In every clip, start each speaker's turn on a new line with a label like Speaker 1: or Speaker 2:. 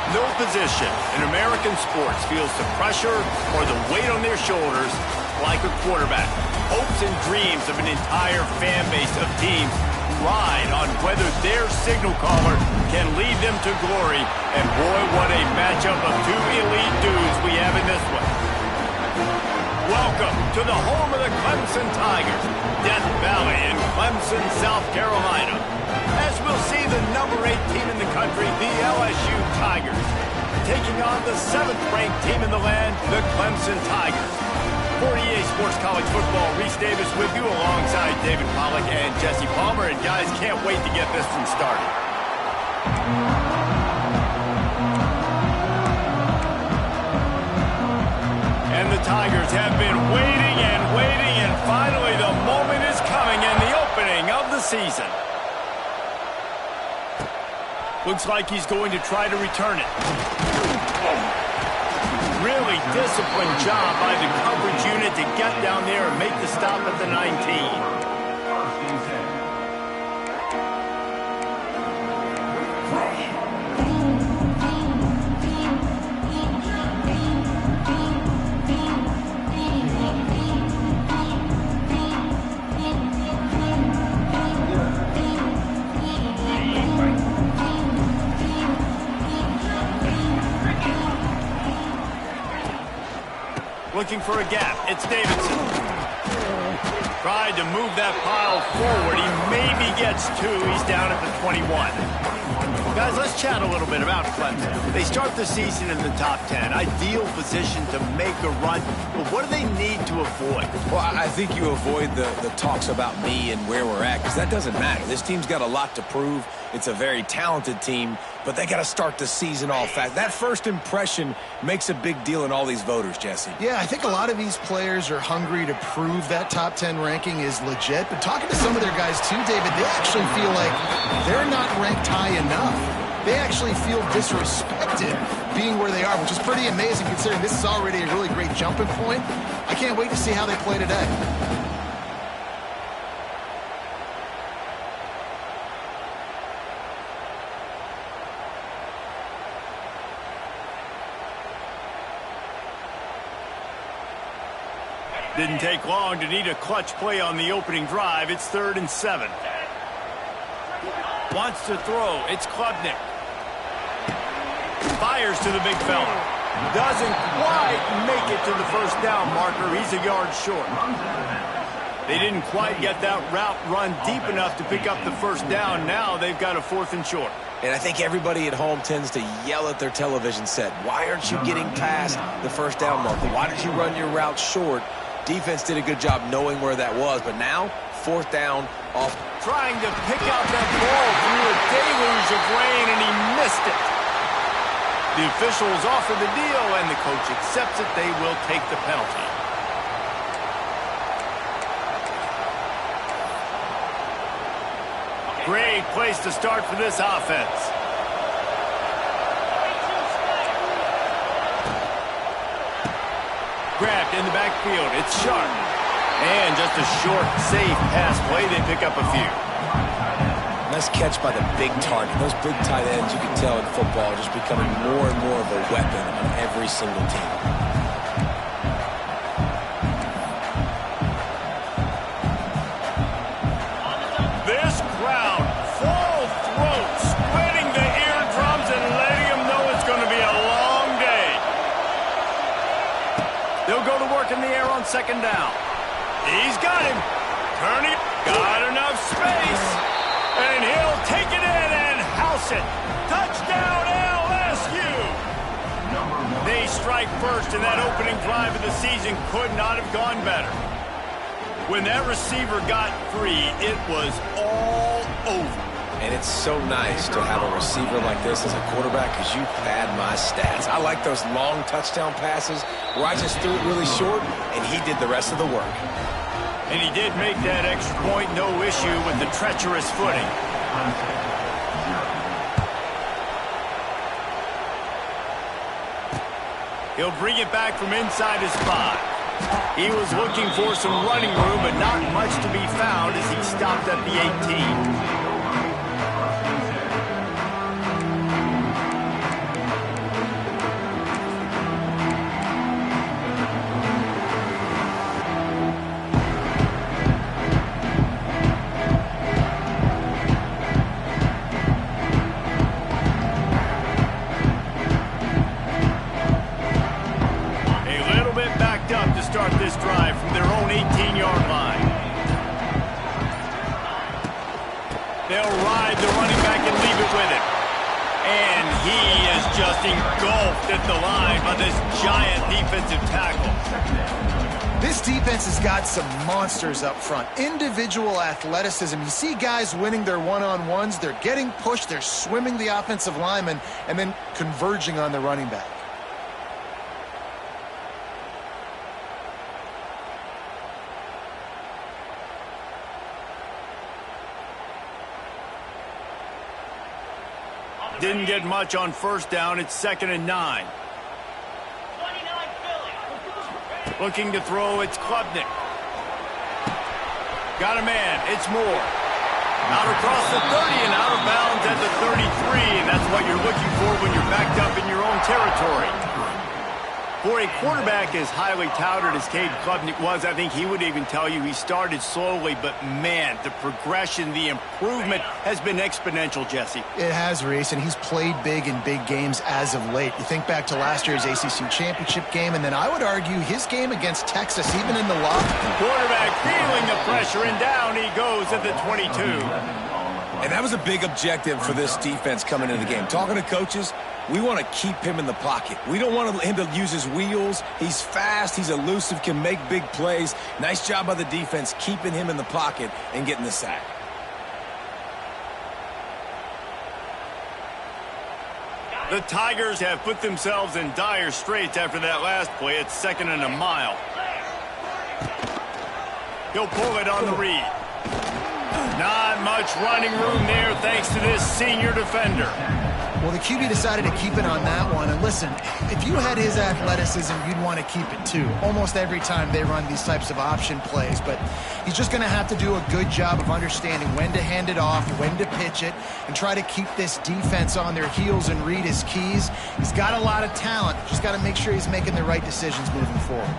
Speaker 1: No position in American sports feels the pressure or the weight on their shoulders like a quarterback. Hopes and dreams of an entire fan base of teams ride on whether their signal caller can lead them to glory. And boy, what a matchup of two elite dudes we have in this one. Welcome to the home of the Clemson Tigers, Death Valley in Clemson, South Carolina. As we'll see the number 8 team in the country, the LSU Tigers, taking on the 7th-ranked team in the land, the Clemson Tigers. For EA Sports College Football, Reese Davis with you alongside David Pollack and Jesse Palmer. And guys, can't wait to get this one started. And the Tigers have been waiting and waiting, and finally the moment is coming and the opening of the season. Looks like he's going to try to return it. Really disciplined job by the coverage unit to get down there and make the stop at the 19. Looking for a gap. It's Davidson. Tried to move that pile forward. He maybe gets 2. He's down at the 21. Guys, let's chat a little bit about Clemson. They start the season in the top 10. Ideal position to make a run. But what do they need to avoid?
Speaker 2: Well, I think you avoid the talks about me and where we're at, because that doesn't matter. This team's got a lot to prove. It's a very talented team, but they got to start the season off fast. That first impression makes a big deal in all these voters, Jesse.
Speaker 3: Yeah, I think a lot of these players are hungry to prove that top 10 ranking is legit. But talking to some of their guys too, David, they actually feel like they're not ranked high enough. They actually feel disrespected being where they are, which is pretty amazing considering this is already a really great jumping point. I can't wait to see how they play today.
Speaker 1: Didn't take long to need a clutch play on the opening drive. It's 3rd and 7. Wants to throw. It's Klubnik. Fires to the big fella. Doesn't quite make it to the first down marker. He's a yard short. They didn't quite get that route run deep enough to pick up the first down. Now they've got a 4th and short.
Speaker 2: And I think everybody at home tends to yell at their television set. Why aren't you getting past the first down marker? Why did you run your route short? Defense did a good job knowing where that was, but now 4th down off.
Speaker 1: Trying to pick out that ball through a deluge of rain, and he missed it. The officials offer the deal, and the coach accepts it. They will take the penalty. Great place to start for this offense. Grabbed in the backfield. It's Sharp. And just a short, safe pass play. They pick up a few.
Speaker 2: Nice catch by the big target. Those big tight ends, you can tell in football, are just becoming more and more of a weapon on every single team.
Speaker 1: This crowd, full throat, spreading the eardrums and letting them know it's going to be a long day. They'll go to work in the air on 2nd down. He's got him. Turning. Got enough space. And he'll take it in and house it. Touchdown, LSU. They strike first, and that opening drive of the season could not have gone better. When that receiver got free, it was all over.
Speaker 2: And it's so nice to have a receiver like this as a quarterback, because you pad my stats. I like those long touchdown passes where I just threw it really short, and he did the rest of the work.
Speaker 1: And he did make that extra point, no issue with the treacherous footing. He'll bring it back from inside his 5. He was looking for some running room, but not much to be found as he stopped at the 18. He is just engulfed at the line by this giant defensive tackle.
Speaker 3: This defense has got some monsters up front. Individual athleticism. You see guys winning their one-on-ones. They're getting pushed. They're swimming the offensive lineman and then converging on the running back.
Speaker 1: Didn't get much on first down. It's 2nd and 9. Looking to throw, it's Klubnik. Got a man, it's Moore. Out across the 30 and out of bounds at the 33, and that's what you're looking for when you're backed up in your own territory. For a quarterback as highly touted as Cade Klubnik was, I think he would even tell you he started slowly, but man, the progression, the improvement has been exponential, Jesse.
Speaker 3: It has, Reese, and he's played big in big games as of late. You think back to last year's ACC championship game, and then I would argue his game against Texas, even in the lock.
Speaker 1: Quarterback feeling the pressure, and down he goes at the 22.
Speaker 2: And that was a big objective for this defense coming into the game. Talking to coaches, we want to keep him in the pocket. We don't want him to use his wheels. He's fast. He's elusive, can make big plays. Nice job by the defense keeping him in the pocket and getting the sack.
Speaker 1: The Tigers have put themselves in dire straits after that last play. It's 2nd and a mile. He'll pull it on the read. Not much running room there thanks to this senior defender.
Speaker 3: Well, the QB decided to keep it on that one. And listen, if you had his athleticism, you'd want to keep it too. Almost every time they run these types of option plays. But he's just going to have to do a good job of understanding when to hand it off, when to pitch it, and try to keep this defense on their heels and read his keys. He's got a lot of talent. Just got to make sure he's making the right decisions moving forward.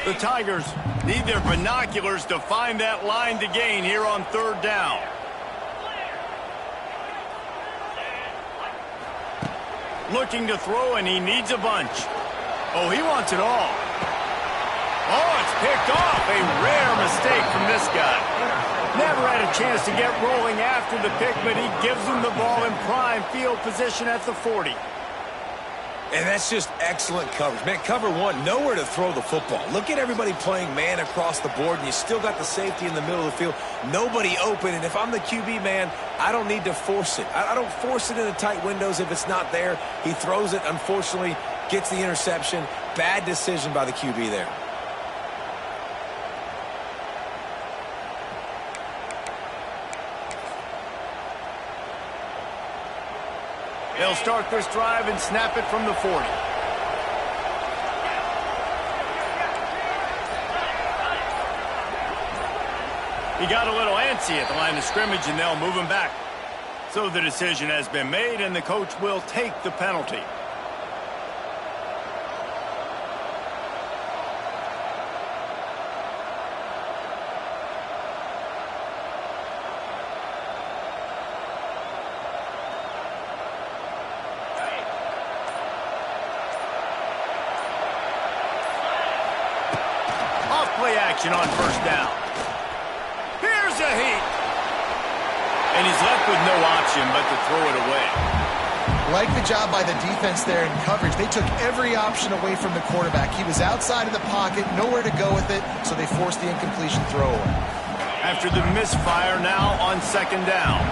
Speaker 1: The Tigers need their binoculars to find that line to gain here on 3rd down. Looking to throw, and he needs a bunch. Oh, he wants it all. Oh, it's picked off. A rare mistake from this guy. Never had a chance to get rolling after the pick, but he gives him the ball in prime field position at the 40.
Speaker 2: And that's just excellent coverage. Man, cover one, nowhere to throw the football. Look at everybody playing man across the board, and you still got the safety in the middle of the field. Nobody open, and if I'm the QB, man, I don't need to force it. I don't force it into tight windows if it's not there. He throws it, unfortunately, gets the interception. Bad decision by the QB there.
Speaker 1: They'll start this drive and snap it from the 40. He got a little antsy at the line of scrimmage, and they'll move him back. So the decision has been made, and the coach will take the penalty. Play action on 1st down. Here's a heat. And he's left with no option but to throw it away.
Speaker 3: Like the job by the defense there in coverage. They took every option away from the quarterback. He was outside of the pocket, nowhere to go with it, so they forced the incompletion throw away.
Speaker 1: After the misfire, now on 2nd down.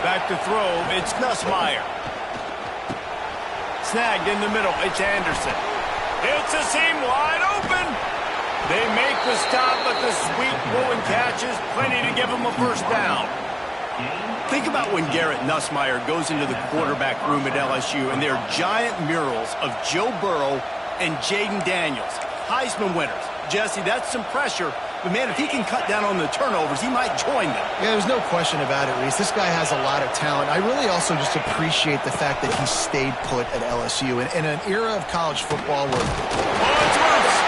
Speaker 1: Back to throw, it's Nussmeier. Snagged in the middle, it's Anderson. It's a seam wide open. They make the stop, but the sweet Woolen catch is plenty to give them a 1st down. Think about when Garrett Nussmeier goes into the quarterback room at LSU, and there are giant murals of Joe Burrow and Jaden Daniels, Heisman winners. Jesse, that's some pressure. But, man, if he can cut down on the turnovers, he might join them.
Speaker 3: Yeah, there's no question about it, Reese. This guy has a lot of talent. I really also just appreciate the fact that he stayed put at LSU. In an era of college football where...
Speaker 1: Oh, it's loose.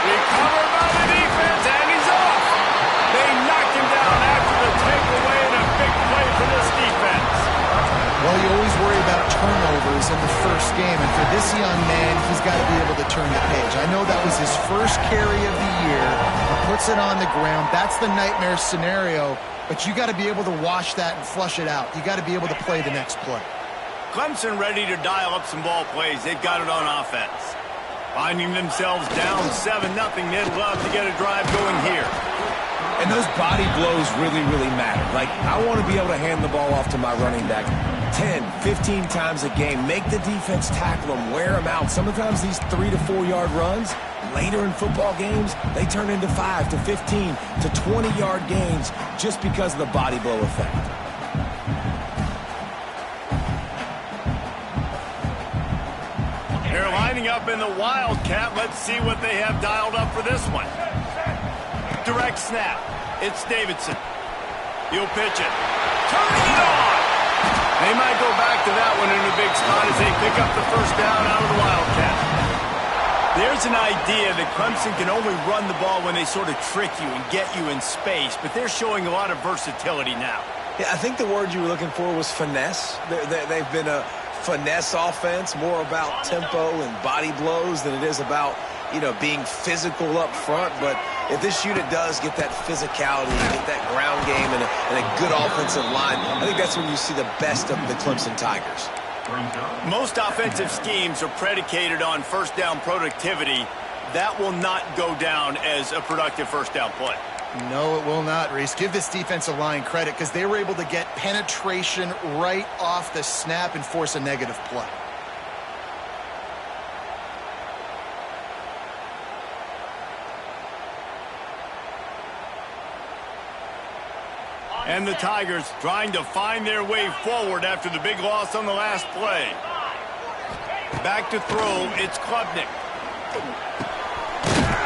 Speaker 1: Recovered by the defense, and he's off. They knocked him down after the takeaway, and a big play for this defense.
Speaker 3: Well, you always worry about turnovers in the first game, and for this young man, he's got to be able to turn the page. I know that was his first carry of the year. He puts it on the ground. That's the nightmare scenario, but you got to be able to wash that and flush it out. You got to be able to play the next play.
Speaker 1: Clemson ready to dial up some ball plays. They've got it on offense. Finding themselves down 7-0, they'd love to get a drive going here.
Speaker 2: And those body blows really, really matter. Like, I want to be able to hand the ball off to my running back 10, 15 times a game. Make the defense tackle them, wear them out. Sometimes these 3 to 4 yard runs, later in football games, they turn into 5 to 15 to 20-yard gains just because of the body blow effect.
Speaker 1: They're lining up in the Wildcat. Let's see what they have dialed up for this one. Direct snap. It's Davidson. He'll pitch it. Turning it on. They might go back to that one in a big spot as they pick up the first down out of the Wildcat. There's an idea that Clemson can only run the ball when they sort of trick you and get you in space, but they're showing a lot of versatility now.
Speaker 2: Yeah, I think the word you were looking for was finesse. They've been a finesse offense, more about tempo and body blows than it is about, being physical up front. But if this unit does get that physicality, get that ground game and a good offensive line, I think that's when you see the best of the Clemson Tigers.
Speaker 1: Most offensive schemes are predicated on first down productivity. That will not go down as a productive first down play.
Speaker 3: No, it will not, Reese. Give this defensive line credit because they were able to get penetration right off the snap and force a negative play.
Speaker 1: And the Tigers trying to find their way forward after the big loss on the last play. Back to throw, it's Klubnik.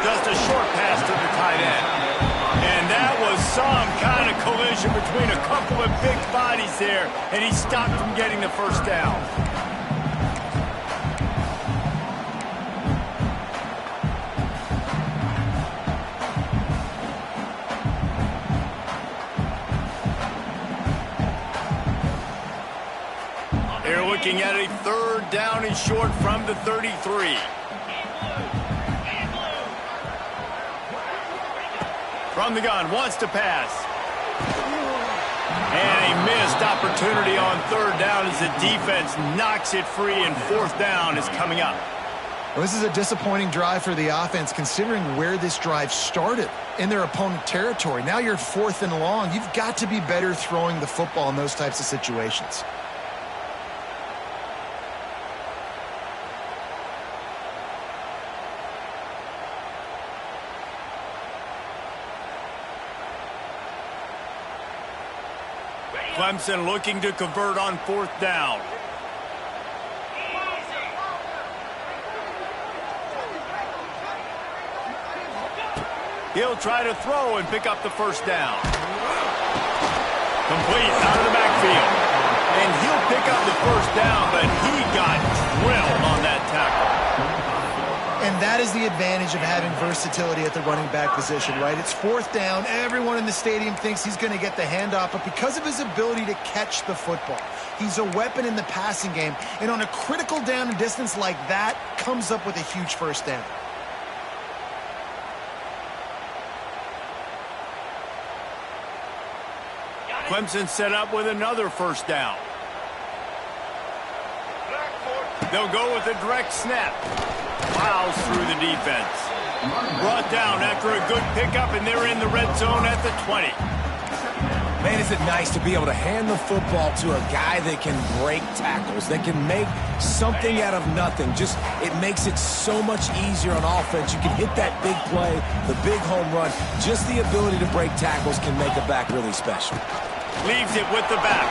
Speaker 1: Just a short pass to the tight end. And that was some kind of collision between a couple of big bodies there, and he stopped from getting the first down. They're looking at a third down and short from the 33. From the gun, wants to pass. And a missed opportunity on third down as the defense knocks it free, and fourth down is coming up.
Speaker 3: Well, this is a disappointing drive for the offense considering where this drive started in their opponent territory. Now you're 4th and long. You've got to be better throwing the football in those types of situations.
Speaker 1: Clemson looking to convert on fourth down. He'll try to throw and pick up the first down. Complete out of the backfield. And he'll pick up the first down, but he got drilled on that tackle.
Speaker 3: And that is the advantage of having versatility at the running back position, right? It's fourth down. Everyone in the stadium thinks he's going to get the handoff, but because of his ability to catch the football, he's a weapon in the passing game. And on a critical down and distance like that, comes up with a huge first down.
Speaker 1: Clemson set up with another first down. They'll go with a direct snap. Plows through the defense. Brought down after a good pickup, and they're in the red zone at the 20.
Speaker 2: Man, is it nice to be able to hand the football to a guy that can break tackles, that can make something out of nothing. Just, it makes it so much easier on offense. You can hit that big play, the big home run. Just the ability to break tackles can make a back really special.
Speaker 1: Leaves it with the back.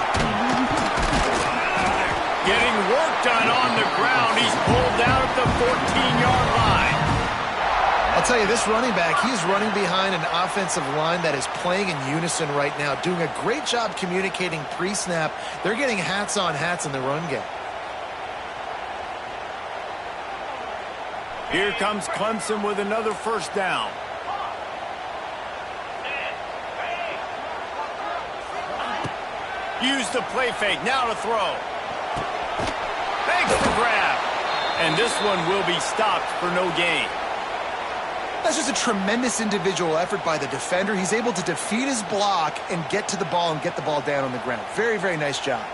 Speaker 1: Getting work done on the ground. He's pulled down at the 14-yard line.
Speaker 3: I'll tell you, this running back, he's running behind an offensive line that is playing in unison right now, doing a great job communicating pre-snap. They're getting hats on hats in the run game.
Speaker 1: Here comes Clemson with another first down. Use the play fake. Now to throw. Makes the grab. And this one will be stopped for no gain.
Speaker 3: That's just a tremendous individual effort by the defender. He's able to defeat his block and get to the ball and get the ball down on the ground. Very, very nice job.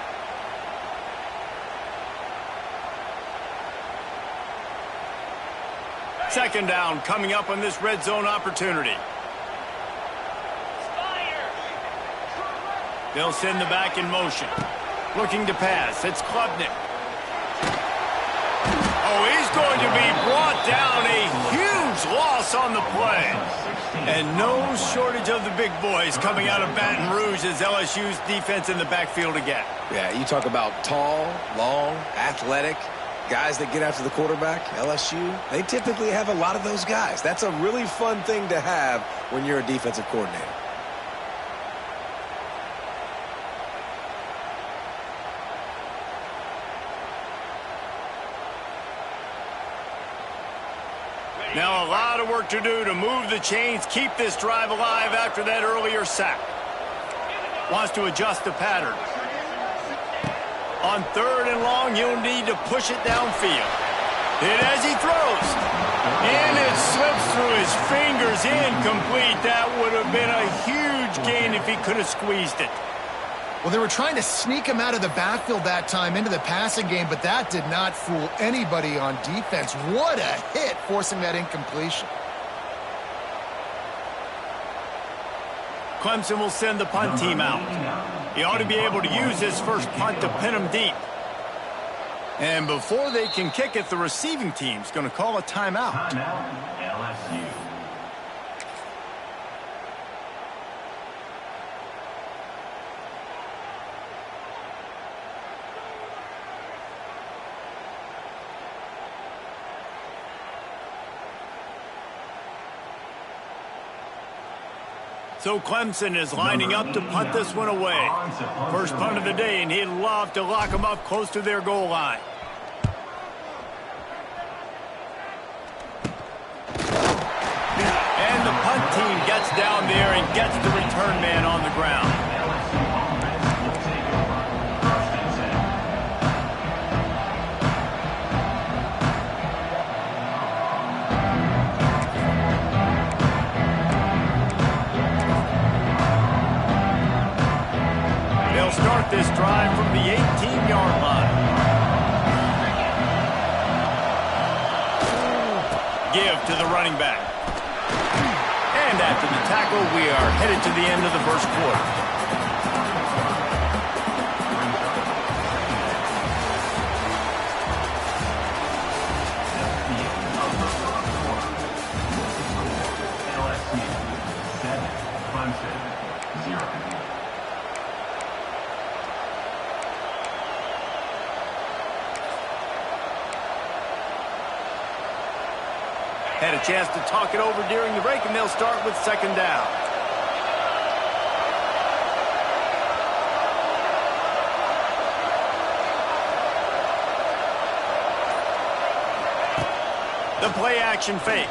Speaker 1: Second down coming up on this red zone opportunity. They'll send the back in motion. Looking to pass. It's Klubnik. Oh, he's going to be brought down. A huge loss on the play. And no shortage of the big boys coming out of Baton Rouge as LSU's defense in the backfield again.
Speaker 2: Yeah, you talk about tall, long, athletic, guys that get after the quarterback. LSU, they typically have a lot of those guys. That's a really fun thing to have when you're a defensive coordinator.
Speaker 1: Now a lot of work to do to move the chains, keep this drive alive after that earlier sack. Wants to adjust the pattern. On third and long, he'll need to push it downfield. Hit as he throws. And it slips through his fingers, incomplete. That would have been a huge gain if he could have squeezed it.
Speaker 3: Well, they were trying to sneak him out of the backfield that time into the passing game, but that did not fool anybody on defense. What a hit, forcing that incompletion.
Speaker 1: Clemson will send the punt team out. He ought to be able to use his first punt to pin him deep. And before they can kick it, the receiving team's going to call a timeout. LSU. So Clemson is lining up to punt this one away. First punt of the day, and he'd love to lock them up close to their goal line. And the punt team gets down there and gets the return man on the ground. Start this drive from the 18-yard line. Give to the running back. And after the tackle, we are headed to the end of the first quarter. LSU 7, Clemson 0. Had a chance to talk it over during the break, and they'll start with second down. The play action fake.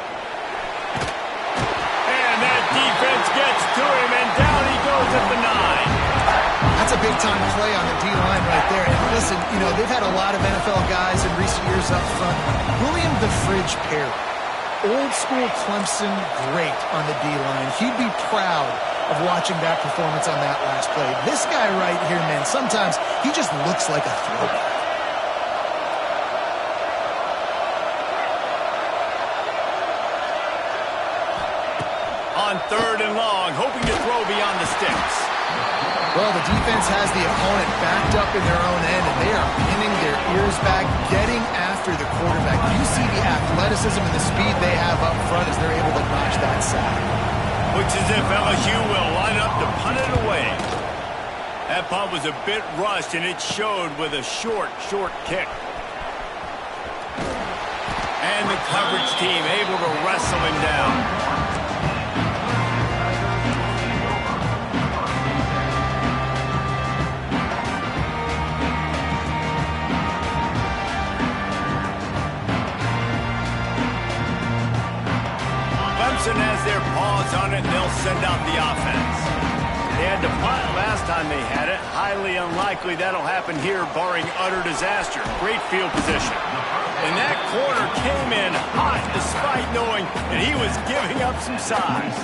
Speaker 1: And that defense gets to him, and down he goes at the 9.
Speaker 3: That's a big-time play on the D-line right there. And listen, you know, they've had a lot of NFL guys in recent years up front. William the Fridge Perry. Old-school Clemson, great on the D-line. He'd be proud of watching that performance on that last play. This guy right here, man, sometimes he just looks like a throwback.
Speaker 1: On third and long, hoping to throw beyond the sticks.
Speaker 3: Well, the defense has the opponent backed up in their own end, and they are pinning their ears back, getting after the quarterback. You see the athleticism and the speed they have up front as they're able to notch that sack.
Speaker 1: Looks as if LSU will line up to punt it away. That punt was a bit rushed, and it showed with a short kick. And the coverage team able to wrestle him down. Clemson has their paws on it, and they'll send out the offense. They had to punt last time they had it. Highly unlikely that'll happen here, barring utter disaster. Great field position. And that corner came in hot despite knowing that he was giving up some size.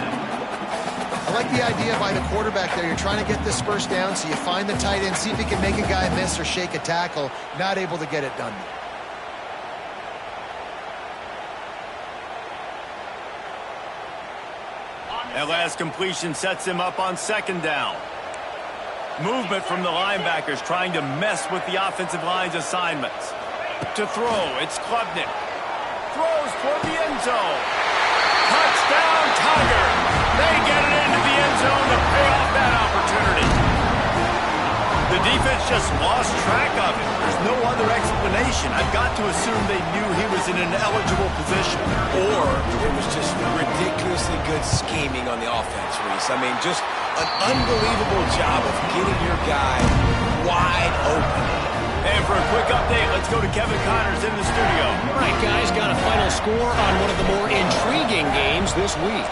Speaker 3: I like the idea by the quarterback there. You're trying to get this first down, so you find the tight end, see if he can make a guy miss or shake a tackle. Not able to get it done.
Speaker 1: That last completion sets him up on second down. Movement from the linebackers trying to mess with the offensive line's assignments. To throw, it's Klubnik. Throws toward the end zone. Touchdown, Tiger. They get it into the end zone to pay off that opportunity. The defense just lost track of it. There's no other explanation. I've got to assume they knew he was in an eligible position.
Speaker 2: Or it was just ridiculously good scheming on the offense, Reese. I mean, just an unbelievable job of getting your guy wide open.
Speaker 1: And for a quick update, let's go to Kevin Connors in the studio.
Speaker 4: All right, guys, got a final score on one of the more intriguing games this week.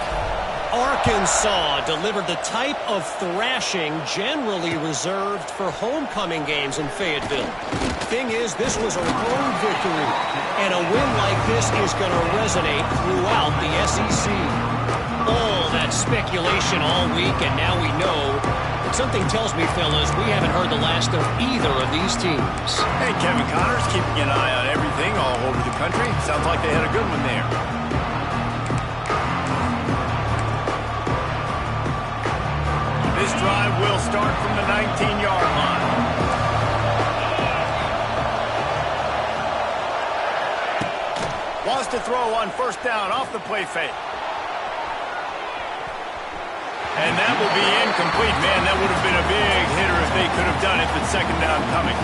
Speaker 4: Arkansas delivered the type of thrashing generally reserved for homecoming games in Fayetteville. Thing is, this was a road victory, and a win like this is going to resonate throughout the SEC. All that speculation all week, and now we know. But something tells me, fellas, we haven't heard the last of either of these teams.
Speaker 1: Hey, Kevin Connors, keeping an eye on everything all over the country. Sounds like they had a good one there. This drive will start from the 19-yard line. Wants to throw on first down off the play fake. And that will be incomplete. Man, that would have been a big hitter if they could have done it, but second down coming.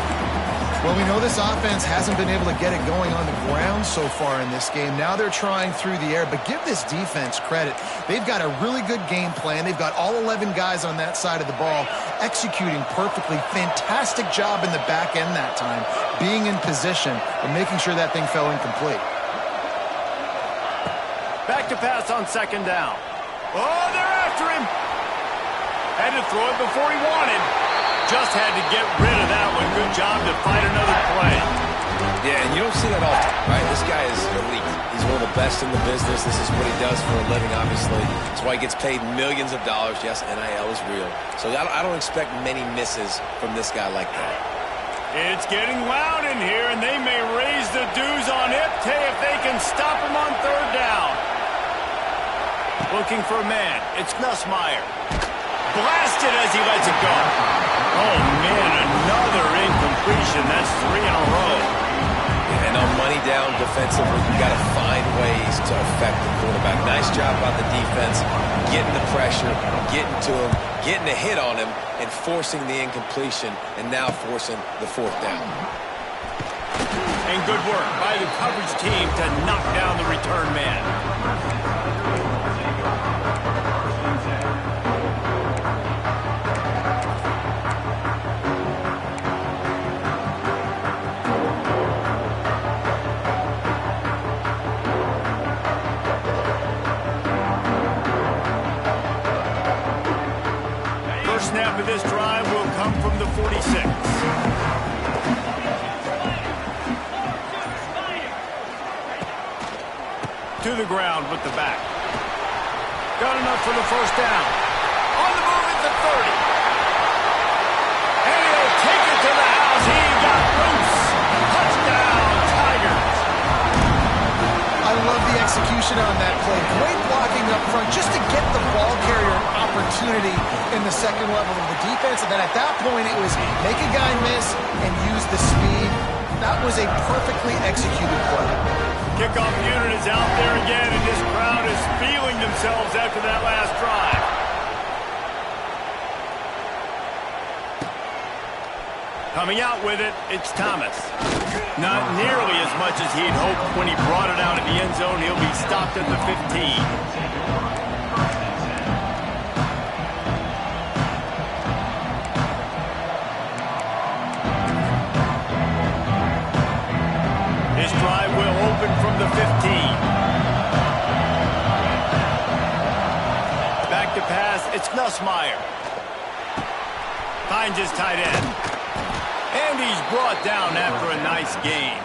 Speaker 3: Well, we know this offense hasn't been able to get it going on the ground so far in this game. Now they're trying through the air, but give this defense credit. They've got a really good game plan. They've got all 11 guys on that side of the ball executing perfectly. Fantastic job in the back end that time, being in position and making sure that thing fell incomplete.
Speaker 1: Back to pass on second down. Oh, they're after him. Had to throw it before he wanted. Just had to get rid of that one. Good job to fight another play.
Speaker 2: Yeah, and you don't see that often, right? This guy is elite. He's one of the best in the business. This is what he does for a living, obviously. That's why he gets paid millions of dollars. Yes, NIL is real. So I don't expect many misses from this guy like that.
Speaker 1: It's getting loud in here, and they may raise the dues on Ipte if they can stop him on third down. Looking for a man. It's Nussmeier. Blasted as he lets it go. Oh, man, another incompletion. That's 3 in a row.
Speaker 2: And on money down defensively, you got to find ways to affect the quarterback. Nice job by the defense, getting the pressure, getting to him, getting a hit on him, and forcing the incompletion, and now forcing the fourth down.
Speaker 1: And good work by the coverage team to knock down the return man. Snap of this drive will come from the 46. To the ground with the back. Got enough for the first down. On the move at the 30. And he'll take it to the house. He got loose. Touchdown, Tigers.
Speaker 3: I love the execution on that play. Great blocking up front just to get the ball carrier an opportunity in the second level of the defense. And then at that point, it was make a guy miss and use the speed. That was a perfectly executed play.
Speaker 1: Kickoff unit is out there again, and this crowd is feeling themselves after that last drive. Coming out with it, it's Thomas. Not nearly as much as he'd hoped when he brought it out of the end zone. He'll be stopped at the 15. Drive will open from the 15. Back to pass, it's Nussmeier. Finds his tight end. And he's brought down after a nice gain.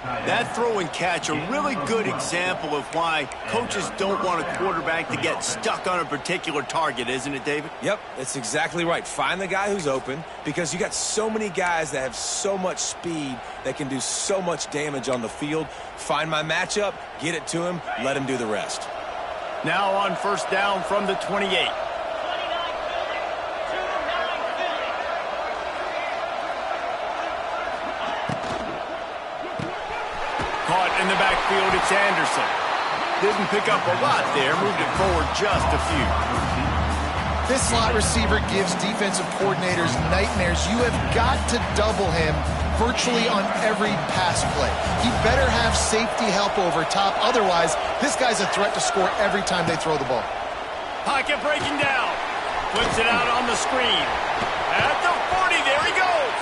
Speaker 1: That throw and catch, a really good example of why coaches don't want a quarterback to get stuck on a particular target, isn't it, David?
Speaker 2: Yep, that's exactly right. Find the guy who's open, because you got so many guys that have so much speed that can do so much damage on the field. Find my matchup, get it to him, let him do the rest.
Speaker 1: Now on first down from the 28. Caught in the backfield, it's Anderson. Didn't pick up a lot there, moved it forward just a few.
Speaker 3: This slot receiver gives defensive coordinators nightmares. You have got to double him virtually on every pass play. He better have safety help over top. Otherwise, this guy's a threat to score every time they throw the ball.
Speaker 1: Pocket breaking down. Flips it out on the screen. At the 40, there he goes.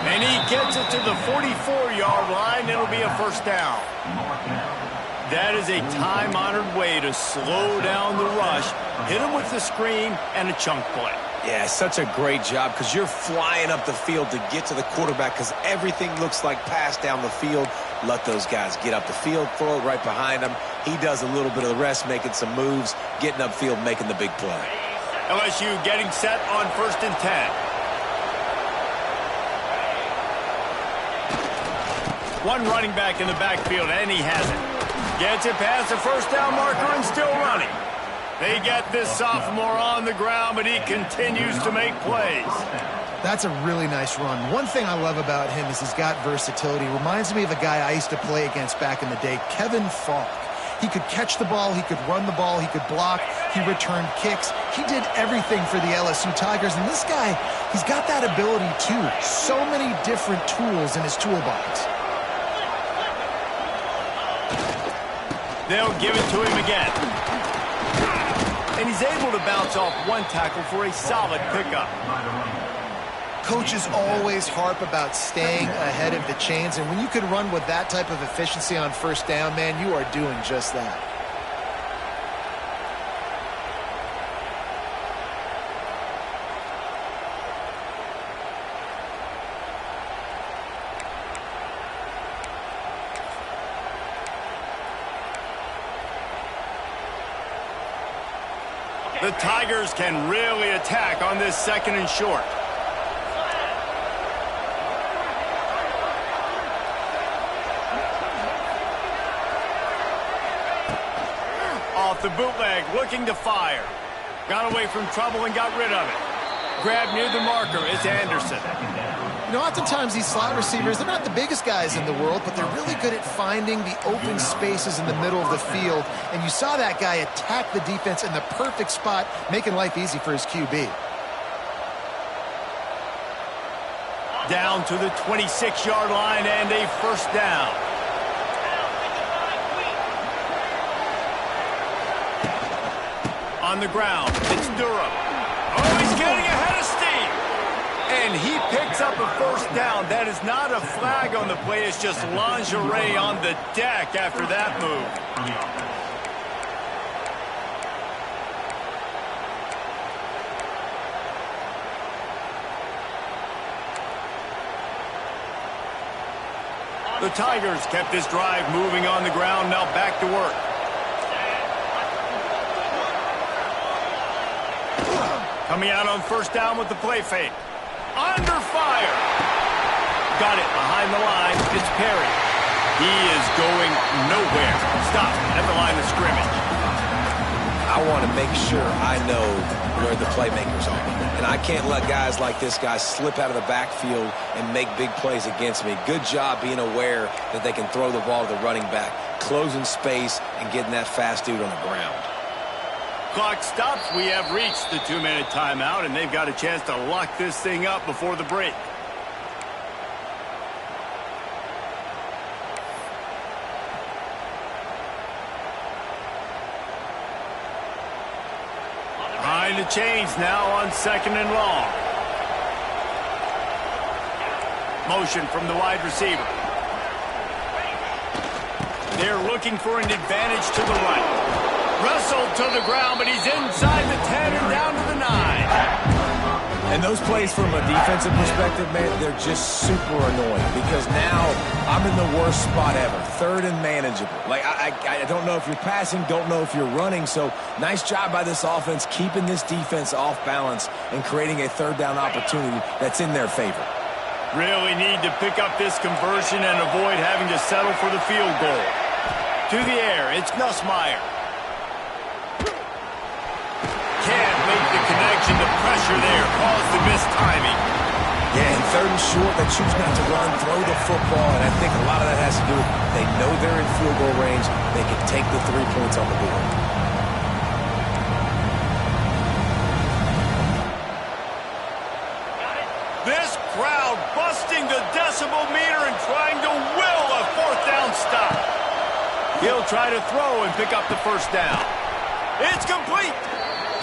Speaker 1: And he gets it to the 44-yard line. It'll be a first down. That is a time-honored way to slow down the rush, hit him with the screen, and a chunk play.
Speaker 2: Yeah, such a great job, because you're flying up the field to get to the quarterback, because everything looks like pass down the field. Let those guys get up the field, throw it right behind him. He does a little bit of the rest, making some moves, getting upfield, making the big play.
Speaker 1: LSU getting set on first and 10. One running back in the backfield, and he has it. Gets it past the first down marker and still running. They get this sophomore on the ground, but he continues to make plays.
Speaker 3: That's a really nice run. One thing I love about him is he's got versatility. Reminds me of a guy I used to play against back in the day, Kevin Falk. He could catch the ball, he could run the ball, he could block, he returned kicks. He did everything for the LSU Tigers, and this guy, he's got that ability too. So many different tools in his toolbox.
Speaker 1: They'll give it to him again. And he's able to bounce off one tackle for a solid pickup.
Speaker 3: Coaches always harp about staying ahead of the chains, and when you can run with that type of efficiency on first down, man, you are doing just that.
Speaker 1: The Tigers can really attack on this second and short. Off the bootleg, looking to fire. Got away from trouble and got rid of it. Grabbed near the marker, it's Anderson.
Speaker 3: You know, oftentimes these slot receivers, they're not the biggest guys in the world, but they're really good at finding the open spaces in the middle of the field. And you saw that guy attack the defense in the perfect spot, making life easy for his QB.
Speaker 1: Down to the 26-yard line and a first down. On the ground, it's Durham. Oh, he's getting ahead of steam. And he picks up a first down. That is not a flag on the play. It's just lingerie on the deck after that move. The Tigers kept this drive moving on the ground. Now back to work. Coming out on first down with the play fake. Under fire. Got it behind the line. It's Perry. He is going nowhere. Stop at the line of scrimmage.
Speaker 2: I want to make sure I know where the playmakers are. And I can't let guys like this guy slip out of the backfield and make big plays against me. Good job being aware that they can throw the ball to the running back, closing space and getting that fast dude on the ground.
Speaker 1: Clock stops. We have reached the 2-minute timeout, and they've got a chance to lock this thing up before the break. Behind the chains now on second and long. Motion from the wide receiver. They're looking for an advantage to the right. Wrestled to the ground, but he's inside the 10 and down to the 9.
Speaker 2: And those plays from a defensive perspective, man, they're just super annoying because now I'm in the worst spot ever, third and manageable. Like, I don't know if you're passing, don't know if you're running, so nice job by this offense keeping this defense off balance and creating a third down opportunity that's in their favor.
Speaker 1: Really need to pick up this conversion and avoid having to settle for the field goal. To the air, it's Nussmeier. Can't make the connection. The pressure there caused the missed timing.
Speaker 2: Yeah, and third and short, they choose not to run, throw the football, and I think a lot of that has to do with they know they're in field goal range. They can take the 3 points on the board.
Speaker 1: This crowd busting the decibel meter and trying to will a fourth down stop. He'll try to throw and pick up the first down. It's complete.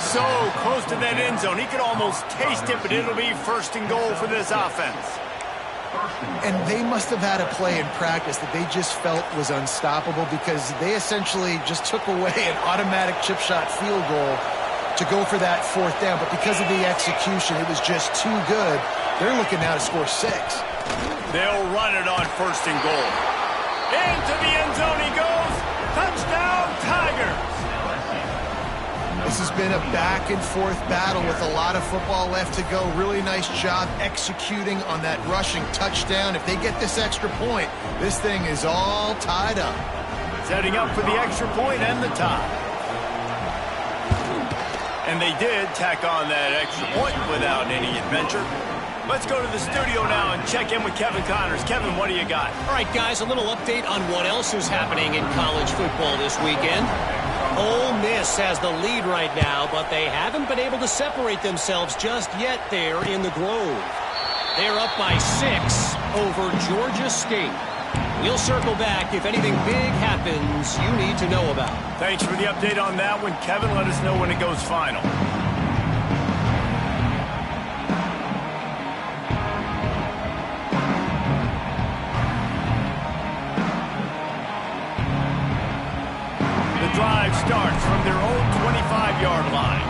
Speaker 1: So close to that end zone. He could almost taste it, but it'll be first and goal for this offense.
Speaker 3: And they must have had a play in practice that they just felt was unstoppable because they essentially just took away an automatic chip shot field goal to go for that fourth down. But because of the execution, it was just too good. They're looking now to score 6.
Speaker 1: They'll run it on first and goal. Into the end zone he goes. Touchdown, Tigers.
Speaker 3: This has been a back-and-forth battle with a lot of football left to go. Really nice job executing on that rushing touchdown. If they get this extra point, this thing is all tied up.
Speaker 1: Setting up for the extra point and the tie. And they did tack on that extra point without any adventure. Let's go to the studio now and check in with Kevin Connors. Kevin, what do you got?
Speaker 4: All right, guys, a little update on what else is happening in college football this weekend. Ole Miss has the lead right now, but they haven't been able to separate themselves just yet there in the Grove. They're up by 6 over Georgia State. We'll circle back if anything big happens you need to know about.
Speaker 1: Thanks for the update on that one, Kevin. Let us know when it goes final. Drive starts from their own 25-yard line.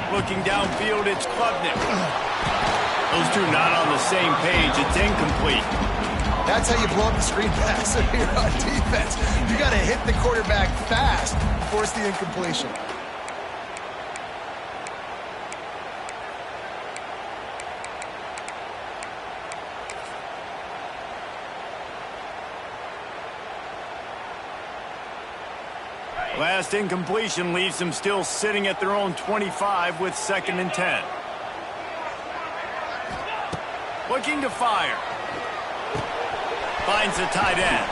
Speaker 1: Looking downfield, it's Klubnik. Those two not on the same page. It's incomplete.
Speaker 3: That's how you blow up the screen pass if you're on defense. You got to hit the quarterback fast and force the incompletion.
Speaker 1: Last incompletion leaves them still sitting at their own 25 with 2nd and 10. Looking to fire. Finds the tight end.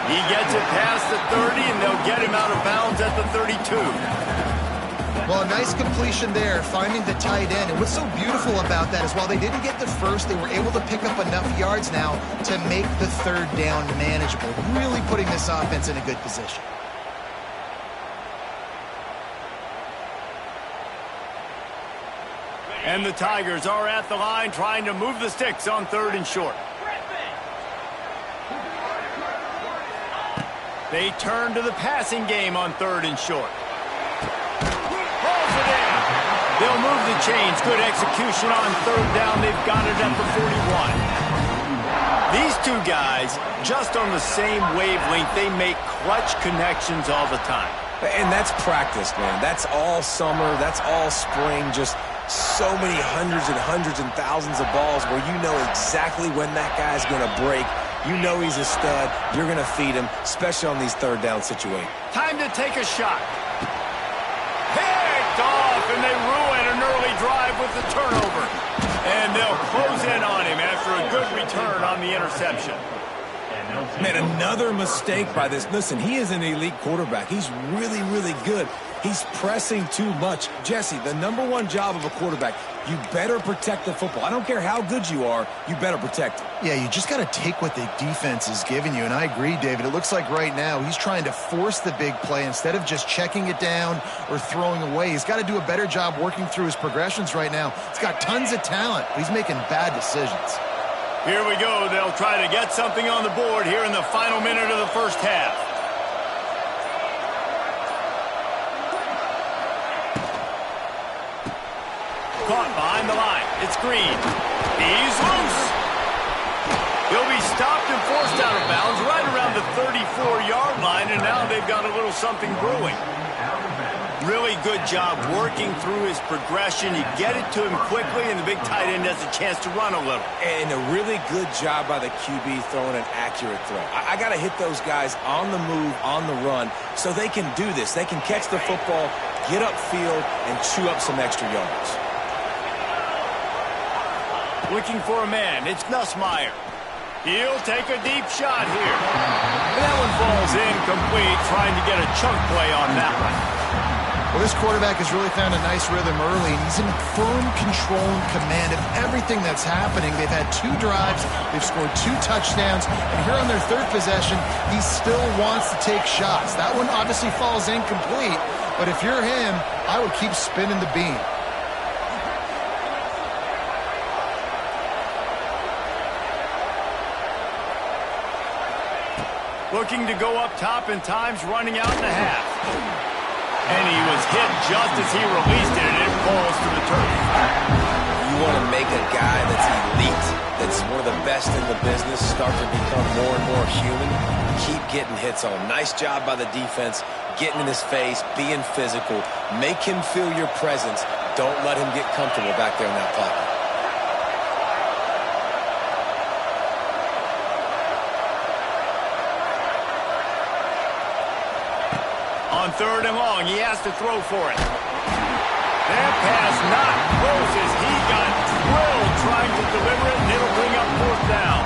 Speaker 1: He gets it past the 30, and they'll get him out of bounds at the 32.
Speaker 3: Well, a nice completion there, finding the tight end. And what's so beautiful about that is while they didn't get the first, they were able to pick up enough yards now to make the third down manageable, really putting this offense in a good position.
Speaker 1: And the Tigers are at the line trying to move the sticks on 3rd and short. They turn to the passing game on 3rd and short. Balls it in. They'll move the chains. Good execution on 3rd down. They've got it at the 41. These two guys, just on the same wavelength, they make clutch connections all the time.
Speaker 2: And that's practice, man. That's all summer. That's all spring. Just so many hundreds and thousands of balls where you know exactly when that guy's going to break. You know he's a stud. You're going to feed him, especially on these third down situations.
Speaker 1: Time to take a shot. Picked off, and they ruin an early drive with the turnover. And they'll close in on him after a good return on the interception.
Speaker 2: Man, another mistake by this. Listen, he is an elite quarterback. He's really, really good. He's pressing too much. Jesse, the #1 job of a quarterback, you better protect the football. I don't care how good you are, you better protect it.
Speaker 3: Yeah, you just got to take what the defense is giving you, and I agree, David. It looks like right now he's trying to force the big play instead of just checking it down or throwing away. He's got to do a better job working through his progressions right now. He's got tons of talent, but he's making bad decisions.
Speaker 1: Here we go. They'll try to get something on the board here in the final minute of the first half. behind the line. It's Green. He's loose. He'll be stopped and forced out of bounds right around the 34-yard line, and now they've got a little something brewing. Really good job working through his progression. You get it to him quickly, and the big tight end has a chance to run a little.
Speaker 2: And a really good job by the QB throwing an accurate throw. I got to hit those guys on the move, on the run, so they can do this. They can catch the football, get upfield, and chew up some extra yards.
Speaker 1: Looking for a man. It's Nussmeier. He'll take a deep shot here. And that one falls incomplete, trying to get a chunk play on that one.
Speaker 3: Well, this quarterback has really found a nice rhythm early, and he's in firm control and command of everything that's happening. They've had 2 drives, they've scored 2 touchdowns, and here on their 3rd possession, he still wants to take shots. That one obviously falls incomplete, but if you're him, I would keep spinning the beam.
Speaker 1: Looking to go up top and times running out in the half. And he was hit just as he released it, and it falls to the turf.
Speaker 2: You want to make a guy that's elite, that's one of the best in the business, start to become more and more human. Keep getting hits on him. Nice job by the defense, getting in his face, being physical. Make him feel your presence. Don't let him get comfortable back there in that pocket.
Speaker 1: On 3rd and long, he has to throw for it. That pass not close as he got drilled trying to deliver it, and it'll bring up 4th down.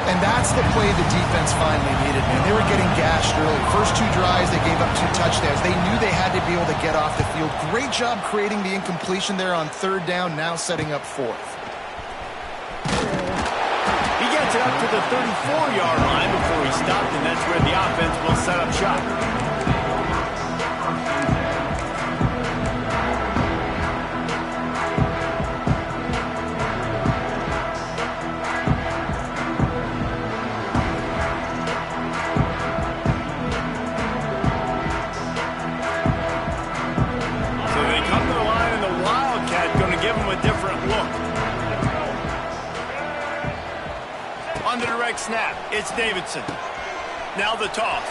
Speaker 3: And that's the play the defense finally needed, man. They were getting gashed early. First 2 drives, they gave up 2 touchdowns. They knew they had to be able to get off the field. Great job creating the incompletion there on 3rd down, now setting up 4th.
Speaker 1: He gets it up to the 34-yard line before he stopped, and that's where the offense will set up shop. On the direct snap, it's Davidson. Now the toss.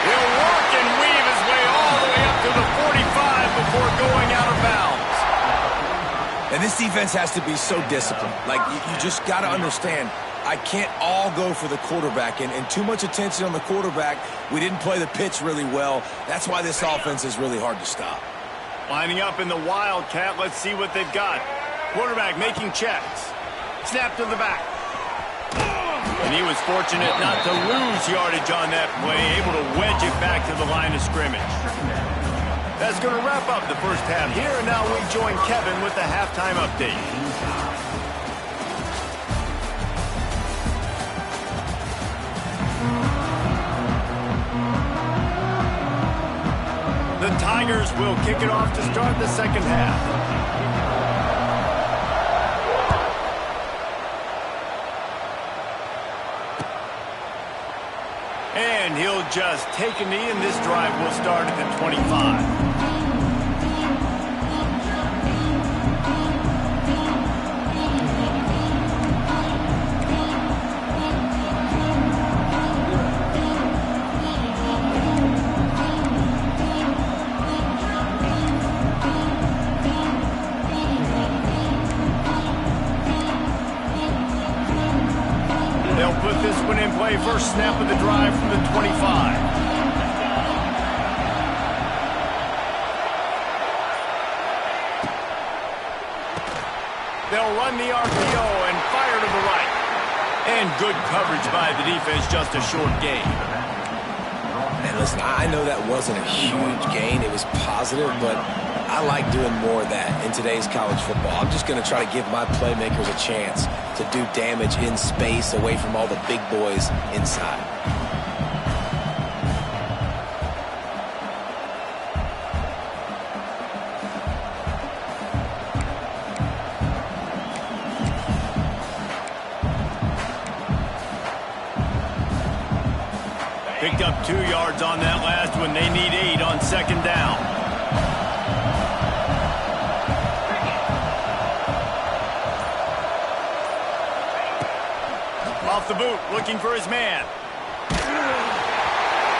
Speaker 1: He'll work and weave his way all the way up to the 45 before going out of bounds.
Speaker 2: And this defense has to be so disciplined. Like, you just got to understand, I can't all go for the quarterback. And too much attention on the quarterback. We didn't play the pitch really well. That's why this offense is really hard to stop.
Speaker 1: Lining up in the Wildcat, let's see what they've got. Quarterback making checks. Snap to the back. And he was fortunate not to lose yardage on that play, able to wedge it back to the line of scrimmage. That's going to wrap up the first half here, and now we join Kevin with the halftime update. The Tigers will kick it off to start the second half. And he'll just take a knee, and this drive will start at the 25. They'll put this one in play. First snap of the drive from the 25. They'll run the RPO and fire to the right. And good coverage by the defense, just a short gain.
Speaker 2: And listen, I know that wasn't a huge gain. It was positive, but I like doing more of that in today's college football. I'm just going to try to give my playmakers a chance to do damage in space away from all the big boys inside.
Speaker 1: Picked up 2 yards on that last one. They need 8 on second down. Off the boot, looking for his man.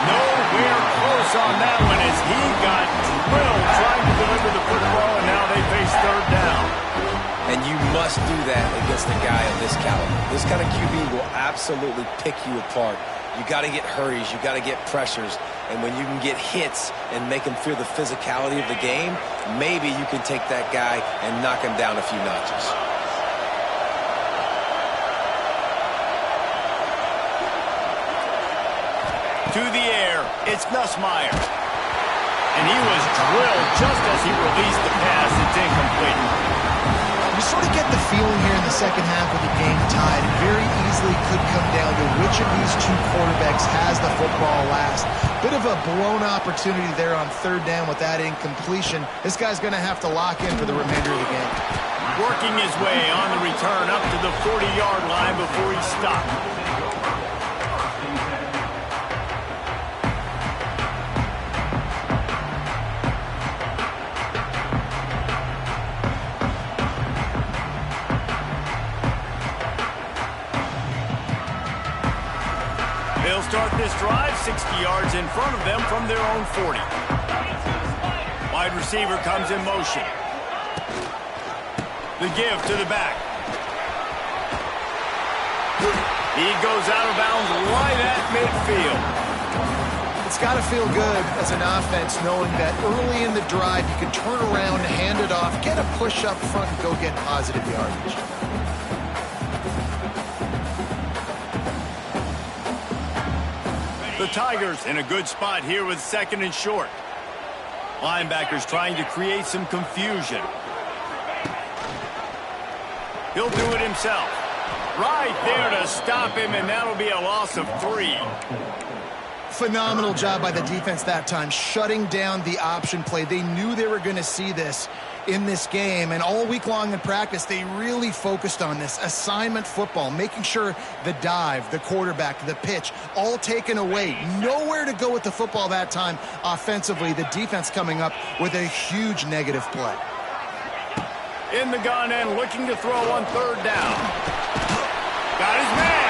Speaker 1: Nowhere close on that one as he got drilled trying to deliver the football, and now they face third down.
Speaker 2: And you must do that against a guy of this caliber. This kind of QB will absolutely pick you apart. You got to get hurries, you got to get pressures, and when you can get hits and make him feel the physicality of the game, maybe you can take that guy and knock him down a few notches.
Speaker 1: To the air, it's Nussmeier. And he was drilled just as he released the pass. It's incomplete.
Speaker 3: You sort of get the feeling here in the second half of the game tied. It very easily could come down to which of these two quarterbacks has the football last. Bit of a blown opportunity there on third down with that incompletion. This guy's going to have to lock in for the remainder of the game.
Speaker 1: Working his way on the return up to the 40-yard line before he stopped. They'll start this drive 60 yards in front of them from their own 40. Wide receiver comes in motion. The give to the back. He goes out of bounds right at midfield.
Speaker 3: It's got to feel good as an offense knowing that early in the drive you can turn around, hand it off, get a push up front, and go get positive yardage.
Speaker 1: The Tigers in a good spot here with second and short. Linebackers trying to create some confusion. He'll do it himself. Right there to stop him, and that'll be a loss of 3.
Speaker 3: Phenomenal job by the defense that time, shutting down the option play. They knew they were going to see this in this game, and all week long in practice, they really focused on this assignment football, making sure the dive, the quarterback, the pitch, all taken away. Nowhere to go with the football that time offensively. The defense coming up with a huge negative play.
Speaker 1: In the gun and looking to throw on third down. Got his man.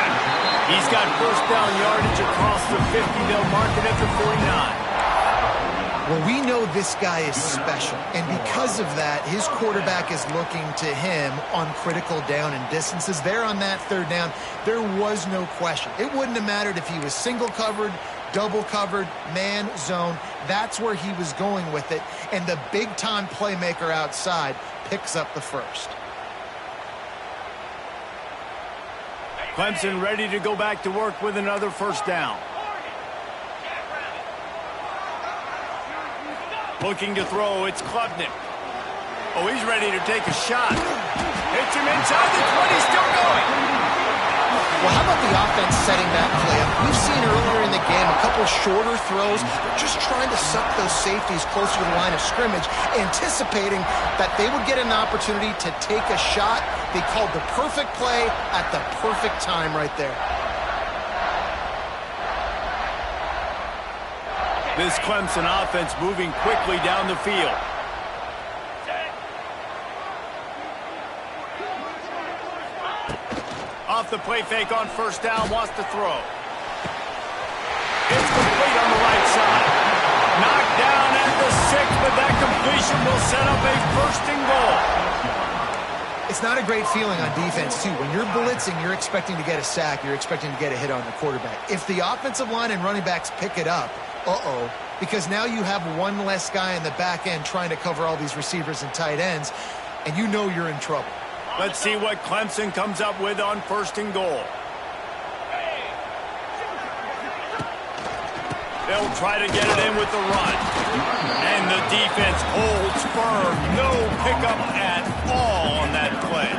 Speaker 1: He's got first down yardage across the 50. They'll mark it at the 49.
Speaker 3: Well, we know this guy is special, and because of that, his quarterback is looking to him on critical down and distances. There on that third down, there was no question. It wouldn't have mattered if he was single covered, double covered, man, zone. That's where he was going with it, and the big-time playmaker outside picks up the first.
Speaker 1: Clemson ready to go back to work with another first down. Looking to throw, it's Klubnik. Oh, he's ready to take a shot. Hits him inside the 20, still going.
Speaker 3: Well, how about the offense setting that play up? We've seen earlier in the game a couple shorter throws. They're just trying to suck those safeties closer to the line of scrimmage, anticipating that they would get an opportunity to take a shot. They called the perfect play at the perfect time right there.
Speaker 1: This Clemson offense moving quickly down the field. Off the play fake on first down, wants to throw. It's complete on the right side. Knocked down at the 6, but that completion will set up a first and goal.
Speaker 3: It's not a great feeling on defense, too. When you're blitzing, you're expecting to get a sack. You're expecting to get a hit on the quarterback. If the offensive line and running backs pick it up, because now you have one less guy in the back end trying to cover all these receivers and tight ends, and you know you're in trouble.
Speaker 1: Let's see what Clemson comes up with on first and goal. They'll try to get it in with the run. And the defense holds firm. No pickup at all on that play.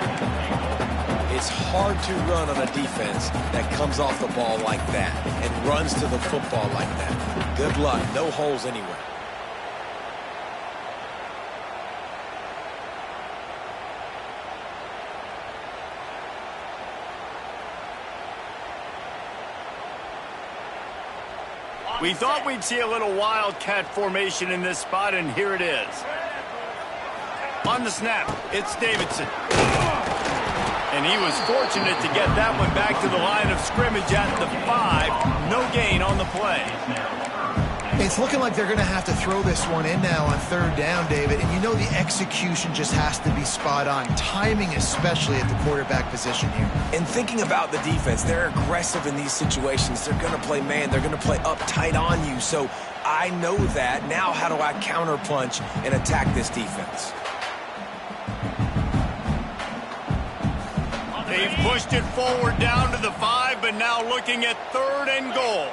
Speaker 2: It's hard to run on a defense that comes off the ball like that and runs to the football like that. Good luck. No holes anywhere.
Speaker 1: We thought we'd see a little wildcat formation in this spot, and here it is. On the snap, it's Davidson. And he was fortunate to get that one back to the line of scrimmage at the 5. No gain on the play.
Speaker 3: It's looking like they're going to have to throw this one in now on third down, David. And you know the execution just has to be spot on. Timing especially at the quarterback position here.
Speaker 2: And thinking about the defense, they're aggressive in these situations. They're going to play man. They're going to play uptight on you. So I know that. Now how do I counterpunch and attack this defense?
Speaker 1: They've pushed it forward down to the 5, but now looking at 3rd and goal.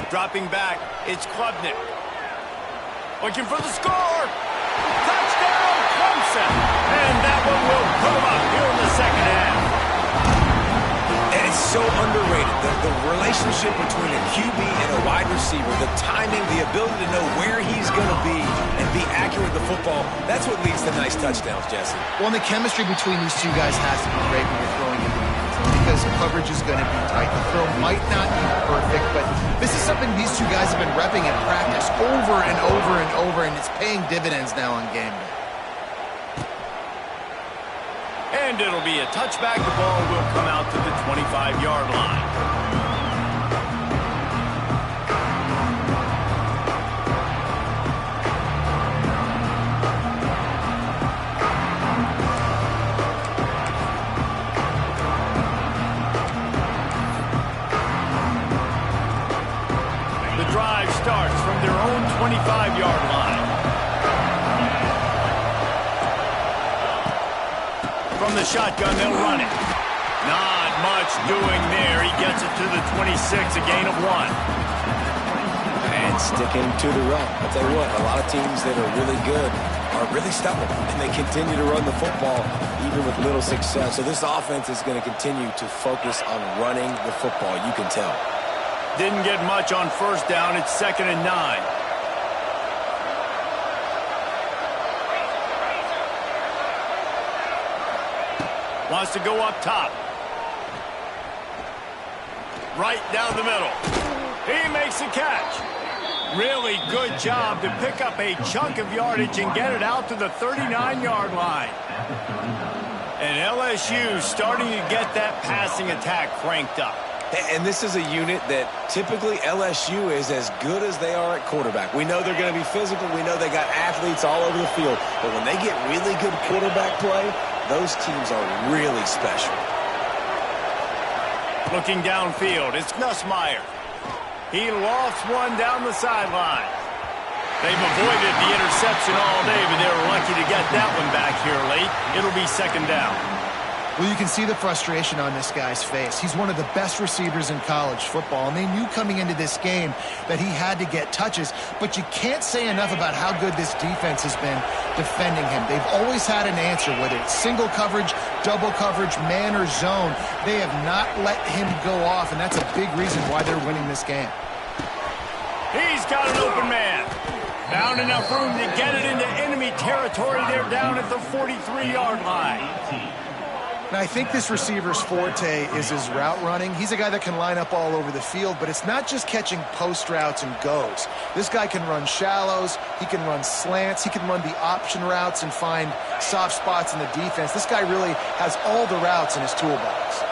Speaker 1: Dropping back, it's Klubnik. Looking for the score. Touchdown, Clemson. And that one will put them up here in the second half.
Speaker 2: And it's so underrated. The relationship between a QB and a wide receiver, the timing, the ability to know where he's going to be and be accurate with the football, that's what leads to nice touchdowns, Jesse.
Speaker 3: Well, and the chemistry between these two guys has to be great when you're throwing in the end zone because coverage is going to be tight. The throw might not be perfect, but this is something these two guys have been repping in practice over and over and over, and it's paying dividends now on game day.
Speaker 1: And it'll be a touchback. The ball will come out to the 25-yard line. The drive starts from their own 25-yard line. From the shotgun, they'll run it. Not much doing there. He gets it to the 26, a gain of 1.
Speaker 2: And sticking to the run. I'll tell you what, a lot of teams that are really good are really stubborn, and they continue to run the football even with little success. So this offense is going to continue to focus on running the football, you can tell.
Speaker 1: Didn't get much on first down. It's 2nd and 9. Wants to go up top. Right down the middle. He makes a catch. Really good job to pick up a chunk of yardage and get it out to the 39-yard line. And LSU starting to get that passing attack cranked up.
Speaker 2: And this is a unit that typically LSU is as good as they are at quarterback. We know they're going to be physical. We know they got athletes all over the field. But when they get really good quarterback play, those teams are really special.
Speaker 1: Looking downfield, it's Nussmeier. He lofts one down the sideline. They've avoided the interception all day, but they were lucky to get that one back here late. It'll be 2nd down.
Speaker 3: Well, you can see the frustration on this guy's face. He's one of the best receivers in college football, and they knew coming into this game that he had to get touches, but you can't say enough about how good this defense has been defending him. They've always had an answer, whether it's single coverage, double coverage, man or zone. They have not let him go off, and that's a big reason why they're winning this game.
Speaker 1: He's got an open man. Found enough room to get it into enemy territory. They're down at the 43-yard line.
Speaker 3: Now, I think this receiver's forte is his route running. He's a guy that can line up all over the field, but it's not just catching post routes and goes. This guy can run shallows, he can run slants, he can run the option routes and find soft spots in the defense. This guy really has all the routes in his toolbox.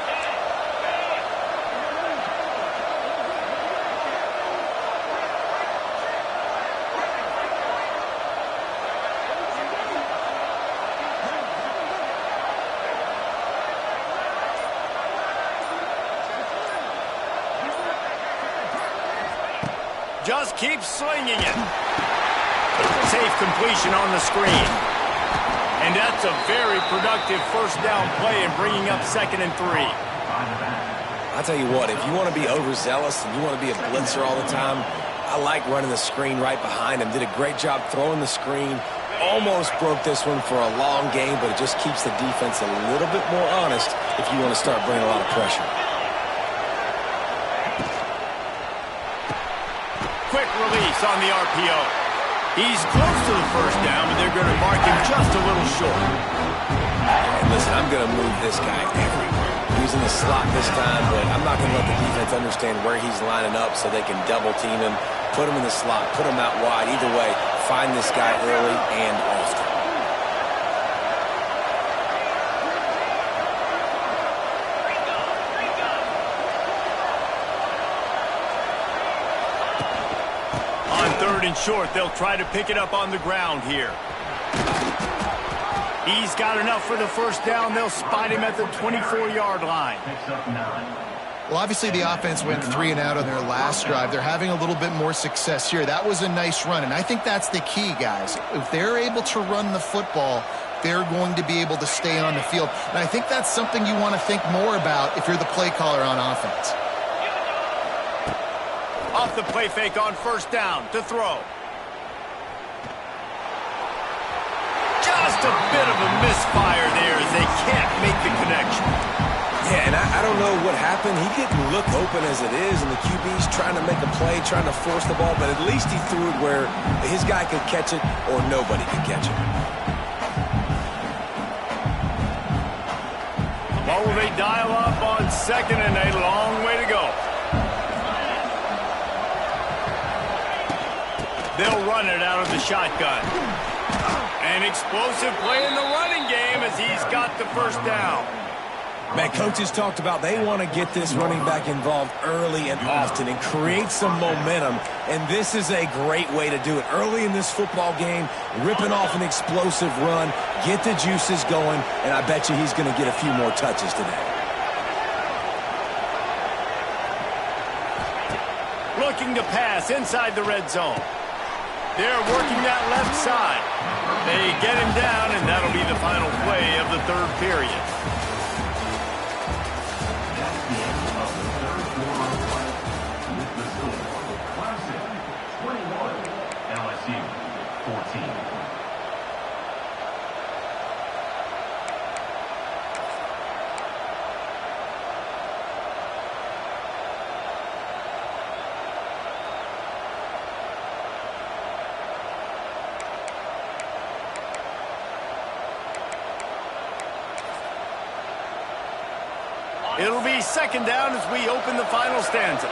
Speaker 1: Just keeps slinging it. Safe completion on the screen. And that's a very productive first down play and bringing up 2nd and 3.
Speaker 2: I'll tell you what, if you want to be overzealous and you want to be a blitzer all the time, I like running the screen right behind him. Did a great job throwing the screen. Almost broke this one for a long game, but it just keeps the defense a little bit more honest if you want to start bringing a lot of pressure.
Speaker 1: Quick release on the RPO. He's close to the first down, but they're going to mark him just a little short.
Speaker 2: And listen, I'm going to move this guy everywhere. He's in the slot this time, but I'm not going to let the defense understand where he's lining up so they can double team him, put him in the slot, put him out wide. Either way, find this guy early and often.
Speaker 1: On 3rd and short, they'll try to pick it up on the ground here. He's got enough for the first down. They'll spot him at the 24-yard line.
Speaker 3: Well, obviously the offense went 3 and out on their last drive. They're having a little bit more success here. That was a nice run, and I think that's the key, guys. If they're able to run the football, they're going to be able to stay on the field. And I think that's something you want to think more about if you're the play caller on offense.
Speaker 1: Off the play fake on first down to throw. Just a bit of a misfire there as they can't make the connection.
Speaker 2: Yeah, and I don't know what happened. He didn't look open as it is, and the QB's trying to make a play, trying to force the ball, but at least he threw it where his guy could catch it or nobody could catch it.
Speaker 1: Well, they dial up on 2nd and a long way to go. They'll run it out of the shotgun. An explosive play in the running game as he's got the first down.
Speaker 2: Man, coaches talked about they want to get this running back involved early and often and create some momentum, and this is a great way to do it. Early in this football game, ripping off an explosive run, get the juices going, and I bet you he's going to get a few more touches today.
Speaker 1: Looking to pass inside the red zone. They're working that left side. They get him down, and that'll be the final play of the 3rd period.
Speaker 5: Clemson, 21, LSU, 14.
Speaker 1: It'll be 2nd down as we open the final stanza.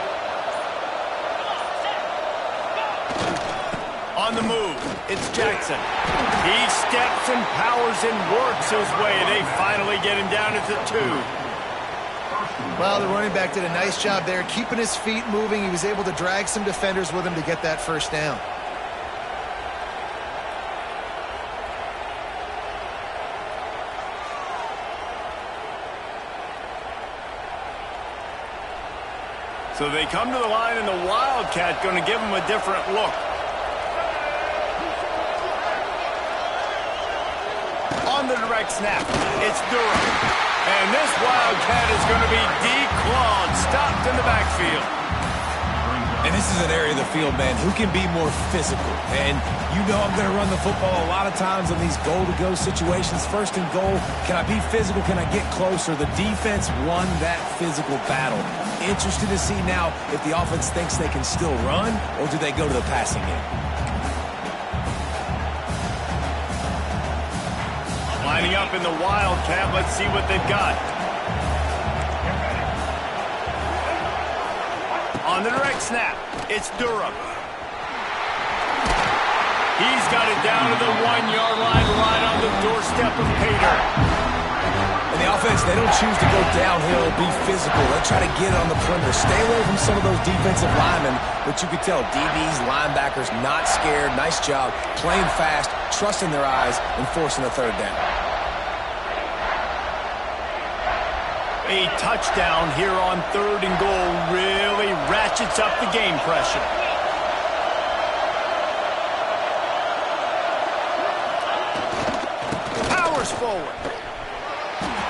Speaker 1: On the move, it's Jackson. He steps and powers and works his way. They finally get him down at the 2.
Speaker 3: Well, the running back did a nice job there, keeping his feet moving. He was able to drag some defenders with him to get that first down.
Speaker 1: So they come to the line, and the Wildcat going to give them a different look. On the direct snap, it's Durham. And this Wildcat is going to be declawed, stopped in the backfield.
Speaker 2: And this is an area of the field, man, who can be more physical. And you know I'm going to run the football a lot of times in these goal-to-go situations. 1st and goal, can I be physical? Can I get closer? The defense won that physical battle. Interested to see now if the offense thinks they can still run, or do they go to the passing game?
Speaker 1: Lining up in the Wildcat, let's see what they've got. On the direct snap, it's Durham. He's got it down to the 1-yard line, right on the doorstep of Pater.
Speaker 2: And the offense, they don't choose to go downhill, be physical. They try to get it on the perimeter. Stay away from some of those defensive linemen, but you could tell DBs, linebackers, not scared. Nice job playing fast, trusting their eyes, and forcing a 3rd down.
Speaker 1: A touchdown here on 3rd and goal really ratchets up the game pressure. Powers forward.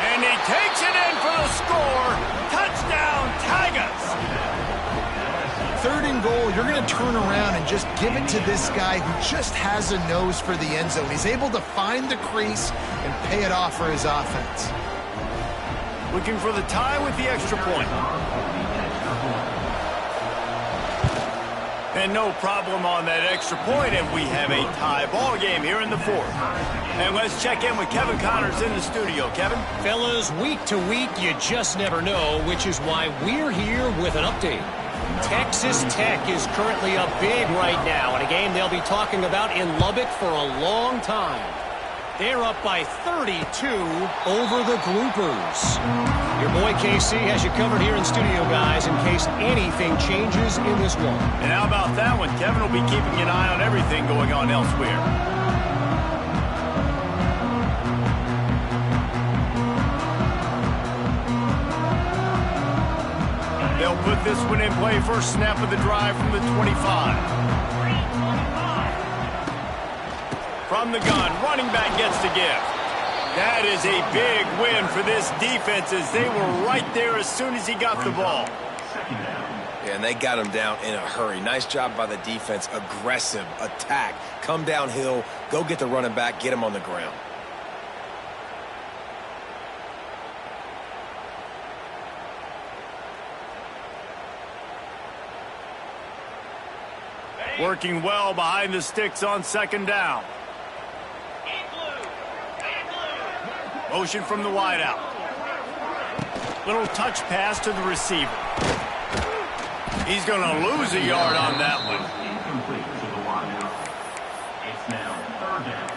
Speaker 1: And he takes it in for the score. Touchdown, Tigers.
Speaker 3: 3rd and goal, you're going to turn around and just give it to this guy who just has a nose for the end zone. He's able to find the crease and pay it off for his offense.
Speaker 1: Looking for the tie with the extra point. And no problem on that extra point, and we have a tie ball game here in the fourth. And let's check in with Kevin Connors in the studio. Kevin?
Speaker 4: Fellas, week to week, you just never know, which is why we're here with an update. Texas Tech is currently up big right now in a game they'll be talking about in Lubbock for a long time. They're up by 32 over the Groupers. Your boy KC has you covered here in studio, guys, in case anything changes in this one.
Speaker 1: And how about that one? Kevin will be keeping an eye on everything going on elsewhere. They'll put this one in play. First snap of the drive from the 25. From the gun, running back gets the give. That is a big win for this defense as they were right there as soon as he got the ball.
Speaker 2: Yeah, and they got him down in a hurry. Nice job by the defense. Aggressive attack. Come downhill, go get the running back, get him on the ground.
Speaker 1: Working well behind the sticks on second down. Motion from the wideout. Little touch pass to the receiver. He's going to lose a yard on that one.
Speaker 5: Incomplete to the wideout. It's now third down.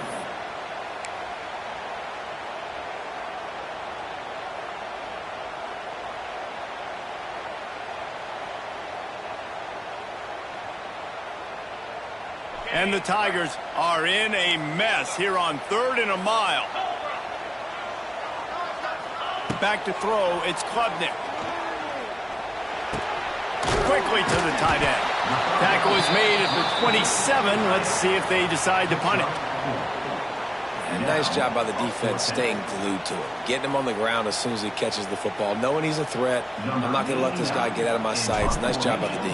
Speaker 1: And the Tigers are in a mess here on 3rd and a mile. Back to throw, it's Klubnik. Quickly to the tight end. Tackle is made at the 27. Let's see if they decide to punt it.
Speaker 2: And nice job by the defense staying glued to him. Getting him on the ground as soon as he catches the football. Knowing he's a threat, I'm not going to let this guy get out of my sights. Nice job by the D.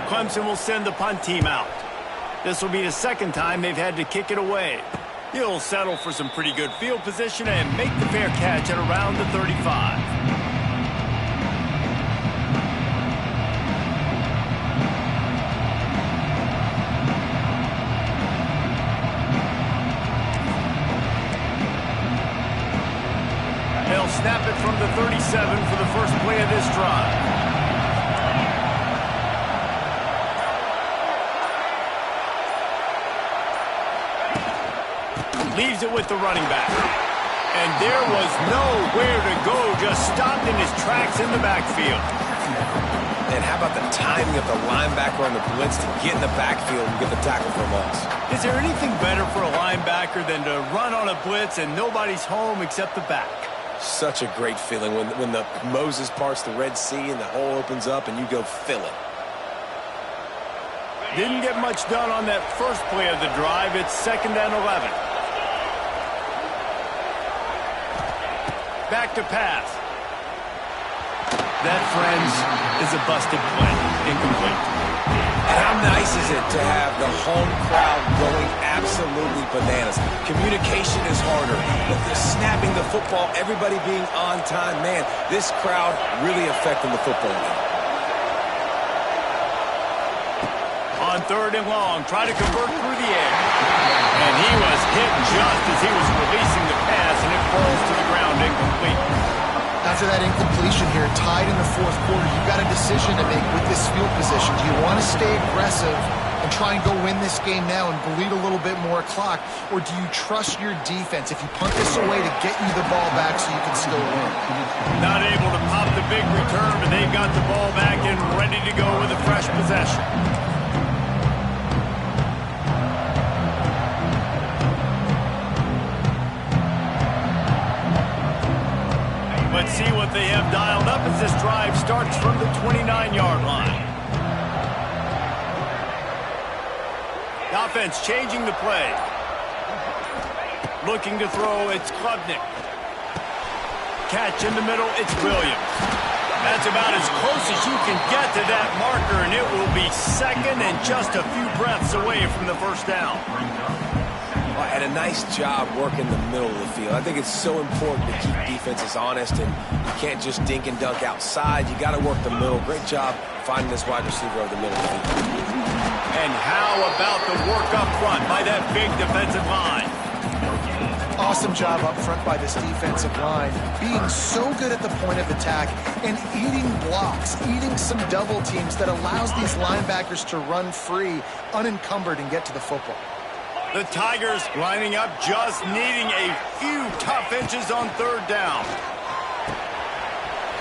Speaker 1: Clemson will send the punt team out. This will be the second time they've had to kick it away. He'll settle for some pretty good field position and make the fair catch at around the 35. They'll snap it from the 37 for the first play of this drive. Leaves it with the running back. And there was nowhere to go, just stopped in his tracks in the backfield.
Speaker 2: And how about the timing of the linebacker on the blitz to get in the backfield and get the tackle for loss?
Speaker 1: Is there anything better for a linebacker than to run on a blitz and nobody's home except the back?
Speaker 2: Such a great feeling when the Moses parts the Red Sea and the hole opens up and you go fill it.
Speaker 1: Didn't get much done on that first play of the drive. It's 2nd and 11. Back to pass. That, friends, is a busted play. Incomplete.
Speaker 2: And how nice is it to have the home crowd going absolutely bananas? Communication is harder, but the snapping the football, everybody being on time, man, this crowd really affecting the football game.
Speaker 1: On 3rd and long, try to convert through the air. And he was hit just as he was releasing the pass, and it falls to the ground incomplete.
Speaker 3: After that incompletion here, tied in the 4th quarter, you've got a decision to make with this field position. Do you want to stay aggressive and try and go win this game now and bleed a little bit more clock, or do you trust your defense if you punt this away to get you the ball back so you can still win?
Speaker 1: Not able to pop the big return, but they've got the ball back and ready to go with a fresh possession. Let's see what they have dialed up as this drive starts from the 29-yard line. The offense changing the play. Looking to throw, it's Klubnik. Catch in the middle, it's Williams. That's about as close as you can get to that marker, and it will be 2nd and just a few breaths away from the first down.
Speaker 2: And a nice job working the middle of the field. I think it's so important to keep defenses honest, and you can't just dink and dunk outside. You got to work the middle. Great job finding this wide receiver over the middle of the field.
Speaker 1: And how about the work up front by that big defensive line?
Speaker 3: Awesome job up front by this defensive line, being so good at the point of attack and eating blocks, eating some double teams that allows these linebackers to run free, unencumbered, and get to the football.
Speaker 1: The Tigers lining up, just needing a few tough inches on third down.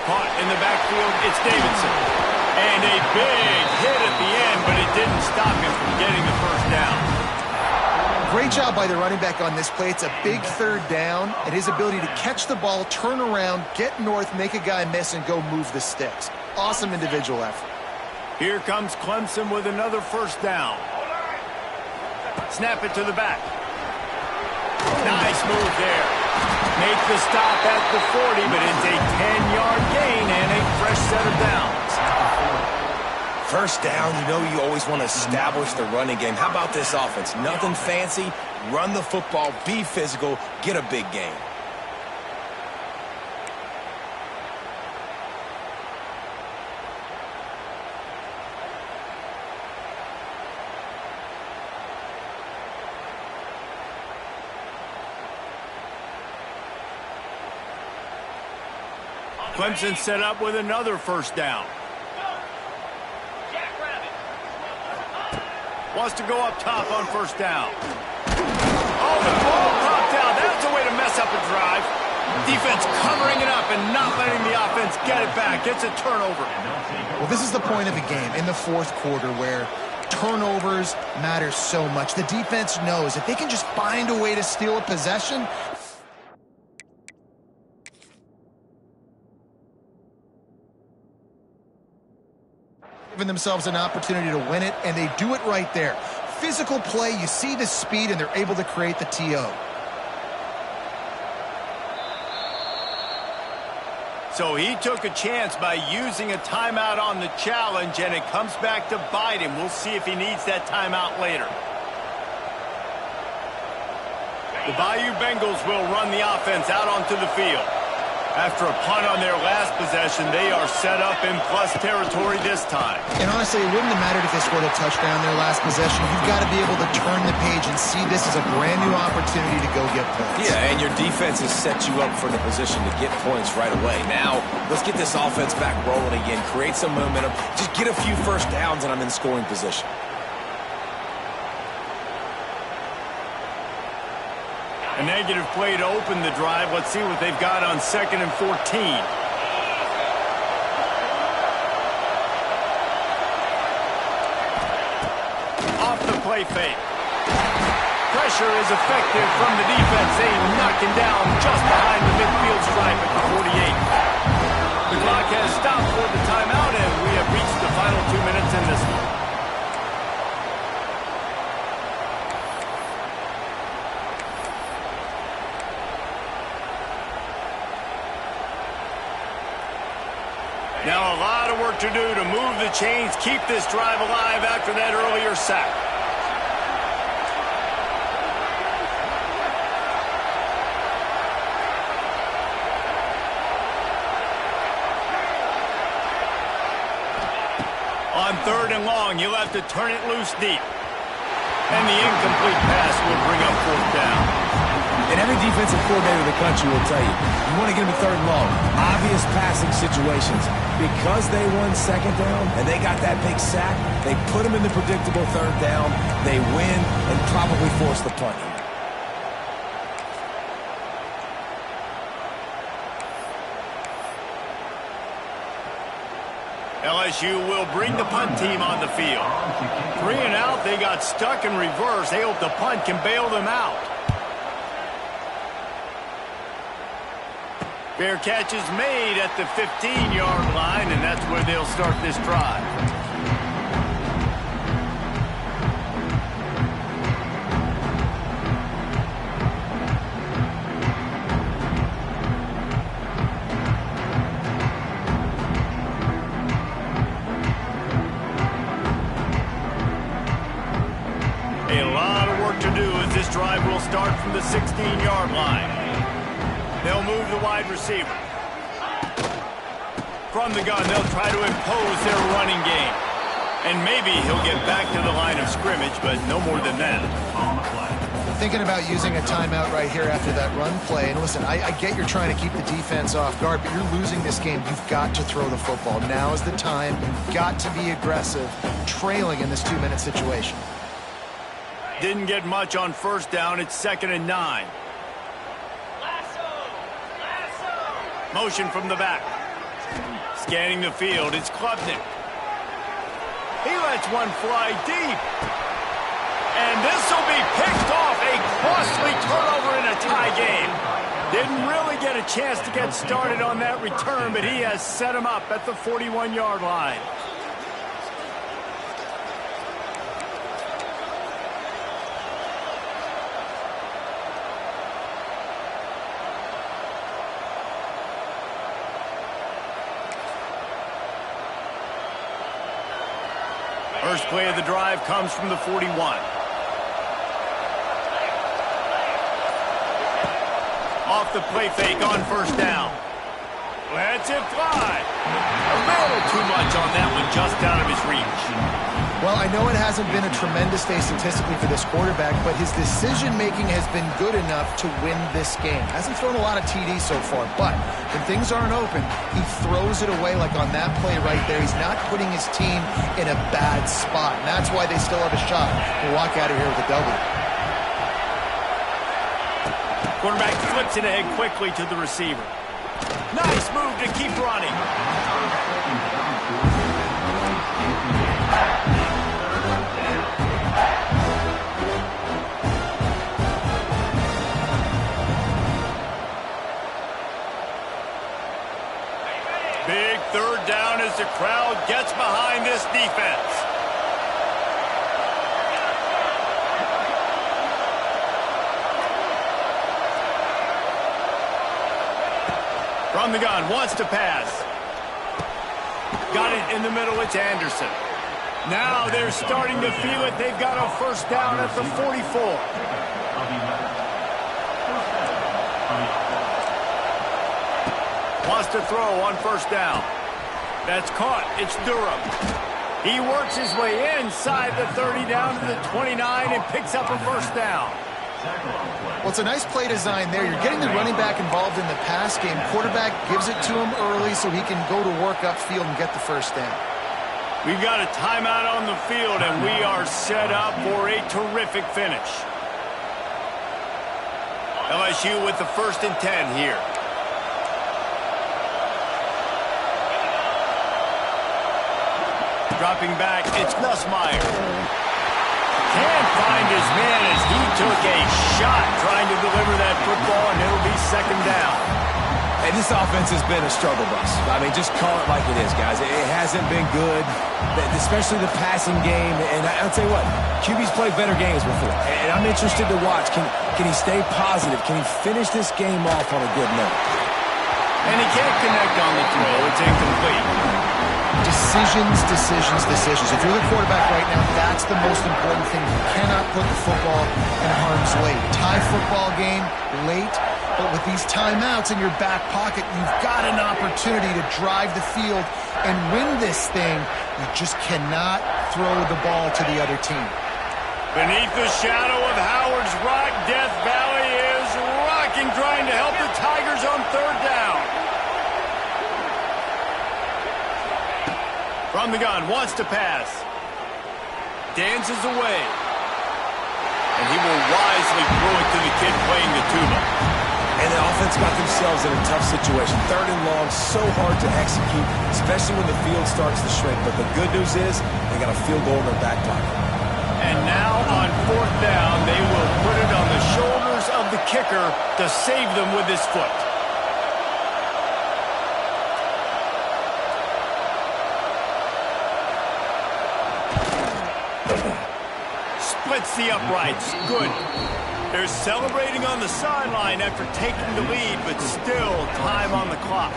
Speaker 1: Caught in the backfield, it's Davidson. And a big hit at the end, but it didn't stop him from getting the first down.
Speaker 3: Great job by the running back on this play. It's a big third down, and his ability to catch the ball, turn around, get north, make a guy miss, and go move the sticks. Awesome individual effort.
Speaker 1: Here comes Clemson with another first down. Snap it to the back. Nice move there. Make the stop at the 40, but it's a 10-yard gain and a fresh set of downs.
Speaker 2: First down, you know you always want to establish the running game. How about this offense? Nothing fancy. Run the football, be physical, get a big gain.
Speaker 1: Clemson set up with another first down. Wants to go up top on first down. Oh, the ball popped out. That's a way to mess up a drive. Defense covering it up and not letting the offense get it back. It's a turnover.
Speaker 3: Well, this is the point of the game in the fourth quarter where turnovers matter so much. The defense knows if they can just find a way to steal a possession, giving themselves an opportunity to win it, and they do it right there. Physical play, you see the speed, and they're able to create the TO.
Speaker 1: So he took a chance by using a timeout on the challenge, and it comes back to bite him. We'll see if he needs that timeout later. The Bayou Bengals will run the offense out onto the field. After a punt on their last possession, they are set up in plus territory this time.
Speaker 3: And honestly, it wouldn't have mattered if they scored a touchdown their last possession. You've got to be able to turn the page and see this as a brand new opportunity to go get points.
Speaker 2: Yeah, and your defense has set you up for the position to get points right away. Now, let's get this offense back rolling again, create some momentum, just get a few first downs, and I'm in scoring position.
Speaker 1: A negative play to open the drive. Let's see what they've got on 2nd and 14. Off the play fake. Pressure is effective from the defense. They knock him down just behind the midfield stripe at the 48. The clock has stopped for the timeout, and we have reached the final 2 minutes in this one. Now a lot of work to do to move the chains, keep this drive alive after that earlier sack. On 3rd and long, you'll have to turn it loose deep. And the incomplete pass will bring up 4th down.
Speaker 2: And every defensive coordinator in the country will tell you want to get them to 3rd and long. Obvious passing situations. Because they won 2nd down and they got that big sack, they put them in the predictable 3rd down. They win and probably force the punt.
Speaker 1: LSU will bring the punt team on the field. 3 and out, they got stuck in reverse. They hope the punt can bail them out. Fair catch is made at the 15-yard line, and that's where they'll start this drive. A lot of work to do as this drive will start from the 16-yard line. They'll move the wide receiver. From the gun, they'll try to impose their running game. And maybe he'll get back to the line of scrimmage, but no more than that.
Speaker 5: On the play.
Speaker 3: Thinking about using a timeout right here after that run play. And listen, I get you're trying to keep the defense off guard, but you're losing this game. You've got to throw the football. Now is the time. You've got to be aggressive, trailing in this 2-minute situation.
Speaker 1: Didn't get much on first down. It's 2nd and 9. Motion from the back. Scanning the field. It's Klubnik. He lets one fly deep. And this will be picked off. A costly turnover in a tie game. Didn't really get a chance to get started on that return, but he has set him up at the 41-yard line. First play of the drive comes from the 41. Off the play fake on first down. Lets it fly. A little too much on that one, just out of his reach.
Speaker 3: Well, I know it hasn't been a tremendous day statistically for this quarterback, but his decision-making has been good enough to win this game. Hasn't thrown a lot of TDs so far, but when things aren't open, he throws it away like on that play right there. He's not putting his team in a bad spot, and that's why they still have a shot to walk out of here with a W.
Speaker 1: Quarterback flips it ahead quickly to the receiver. Nice move to keep running. Big third down as the crowd gets behind this defense. From the gun, wants to pass. Got it in the middle, it's Anderson. Now they're starting to feel it. They've got a first down at the 44. Wants to throw on first down. That's caught. It's Durham. He works his way inside the 30 down to the 29 and picks up a first down.
Speaker 3: Well, it's a nice play design there. You're getting the running back involved in the pass game. Quarterback gives it to him early so he can go to work upfield and get the first down.
Speaker 1: We've got a timeout on the field, and we are set up for a terrific finish. LSU with the 1st and 10 here. Dropping back, it's Nussmeier. Can't find his man as he took a shot trying to deliver that football, and it'll be 2nd down.
Speaker 2: Hey, this offense has been a struggle bus. I mean, just call it like it is, guys. It hasn't been good, especially the passing game. And I'll tell you what, QB's played better games before. And I'm interested to watch. Can he stay positive? Can he finish this game off on a good note?
Speaker 1: And he can't connect on the throw. It's incomplete.
Speaker 3: Decisions. If you're the quarterback right now, that's the most important thing. You cannot put the football in harm's way. Tie football game late, but with these timeouts in your back pocket, you've got an opportunity to drive the field and win this thing. You just cannot throw the ball to the other team.
Speaker 1: Beneath the shadow of Howard's Rock, Death Valley is rocking, trying to help the Tigers on 3rd down. From the gun, wants to pass. Dances away. And he will wisely throw it to the kid playing the tuba.
Speaker 2: And the offense got themselves in a tough situation. 3rd and long, so hard to execute, especially when the field starts to shrink. But the good news is they got a field goal in their back pocket.
Speaker 1: And now on 4th down, they will put it on the shoulders of the kicker to save them with his foot. Splits the uprights. Good. They're celebrating on the sideline after taking the lead, but still time on the clock.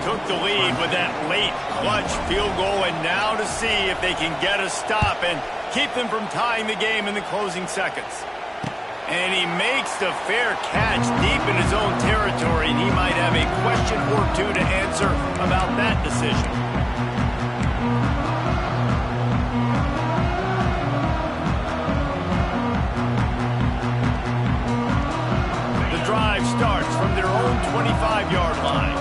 Speaker 1: Took the lead with that late clutch field goal, and now to see if they can get a stop and keep them from tying the game in the closing seconds. And he makes the fair catch deep in his own territory, and he might have a question or two to answer about that decision. 25-yard line.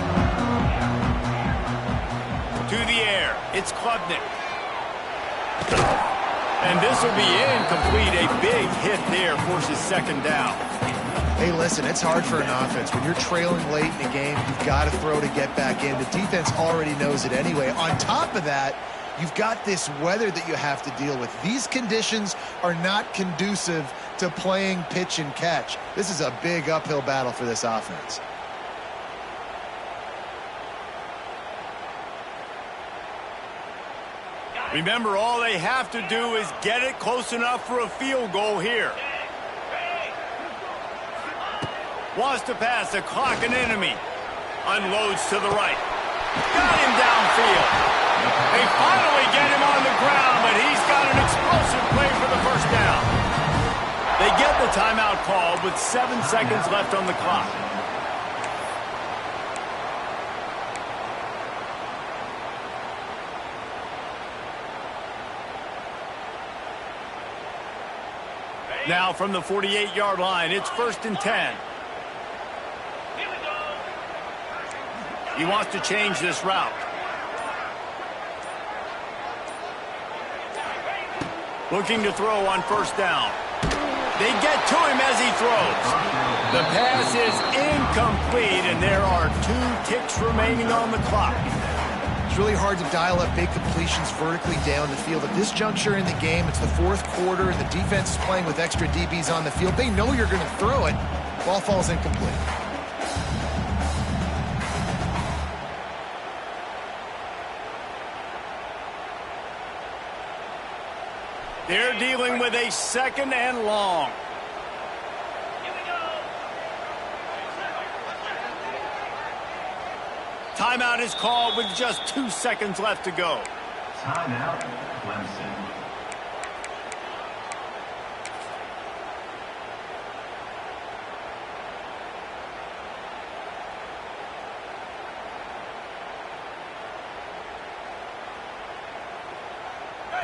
Speaker 1: To the air, it's Klubnik. And this will be incomplete. A big hit there forces second down.
Speaker 3: Hey, listen, it's hard for an offense. When you're trailing late in the game, you've got to throw to get back in. The defense already knows it anyway. On top of that, you've got this weather that you have to deal with. These conditions are not conducive to playing pitch and catch. This is a big uphill battle for this offense.
Speaker 1: Remember, all they have to do is get it close enough for a field goal here. Wants to pass a clock an enemy. Unloads to the right. Got him downfield. They finally get him on the ground, but he's got an explosive play for the first down. They get the timeout called with 7 seconds left on the clock. Now from the 48-yard line, it's 1st and 10. He wants to change this route. Looking to throw on 1st down. They get to him as he throws. The pass is incomplete, and there are 2 ticks remaining on the clock.
Speaker 3: It's really hard to dial up big completions vertically down the field. At this juncture in the game, it's the 4th quarter, and the defense is playing with extra DBs on the field. They know you're going to throw it. Ball falls incomplete.
Speaker 1: They're dealing with a 2nd and long. Timeout is called with just 2 seconds left to go.
Speaker 5: Timeout, Clemson.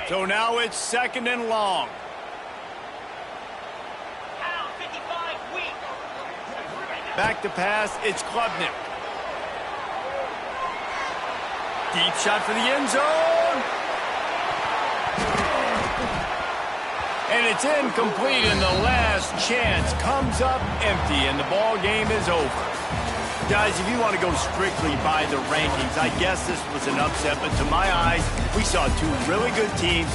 Speaker 1: So now it's 2nd and long. Back to pass, it's Klubnik. Deep shot for the end zone. And it's incomplete, and the last chance comes up empty, and the ball game is over. Guys, if you want to go strictly by the rankings, I guess this was an upset, but to my eyes, we saw 2 really good teams.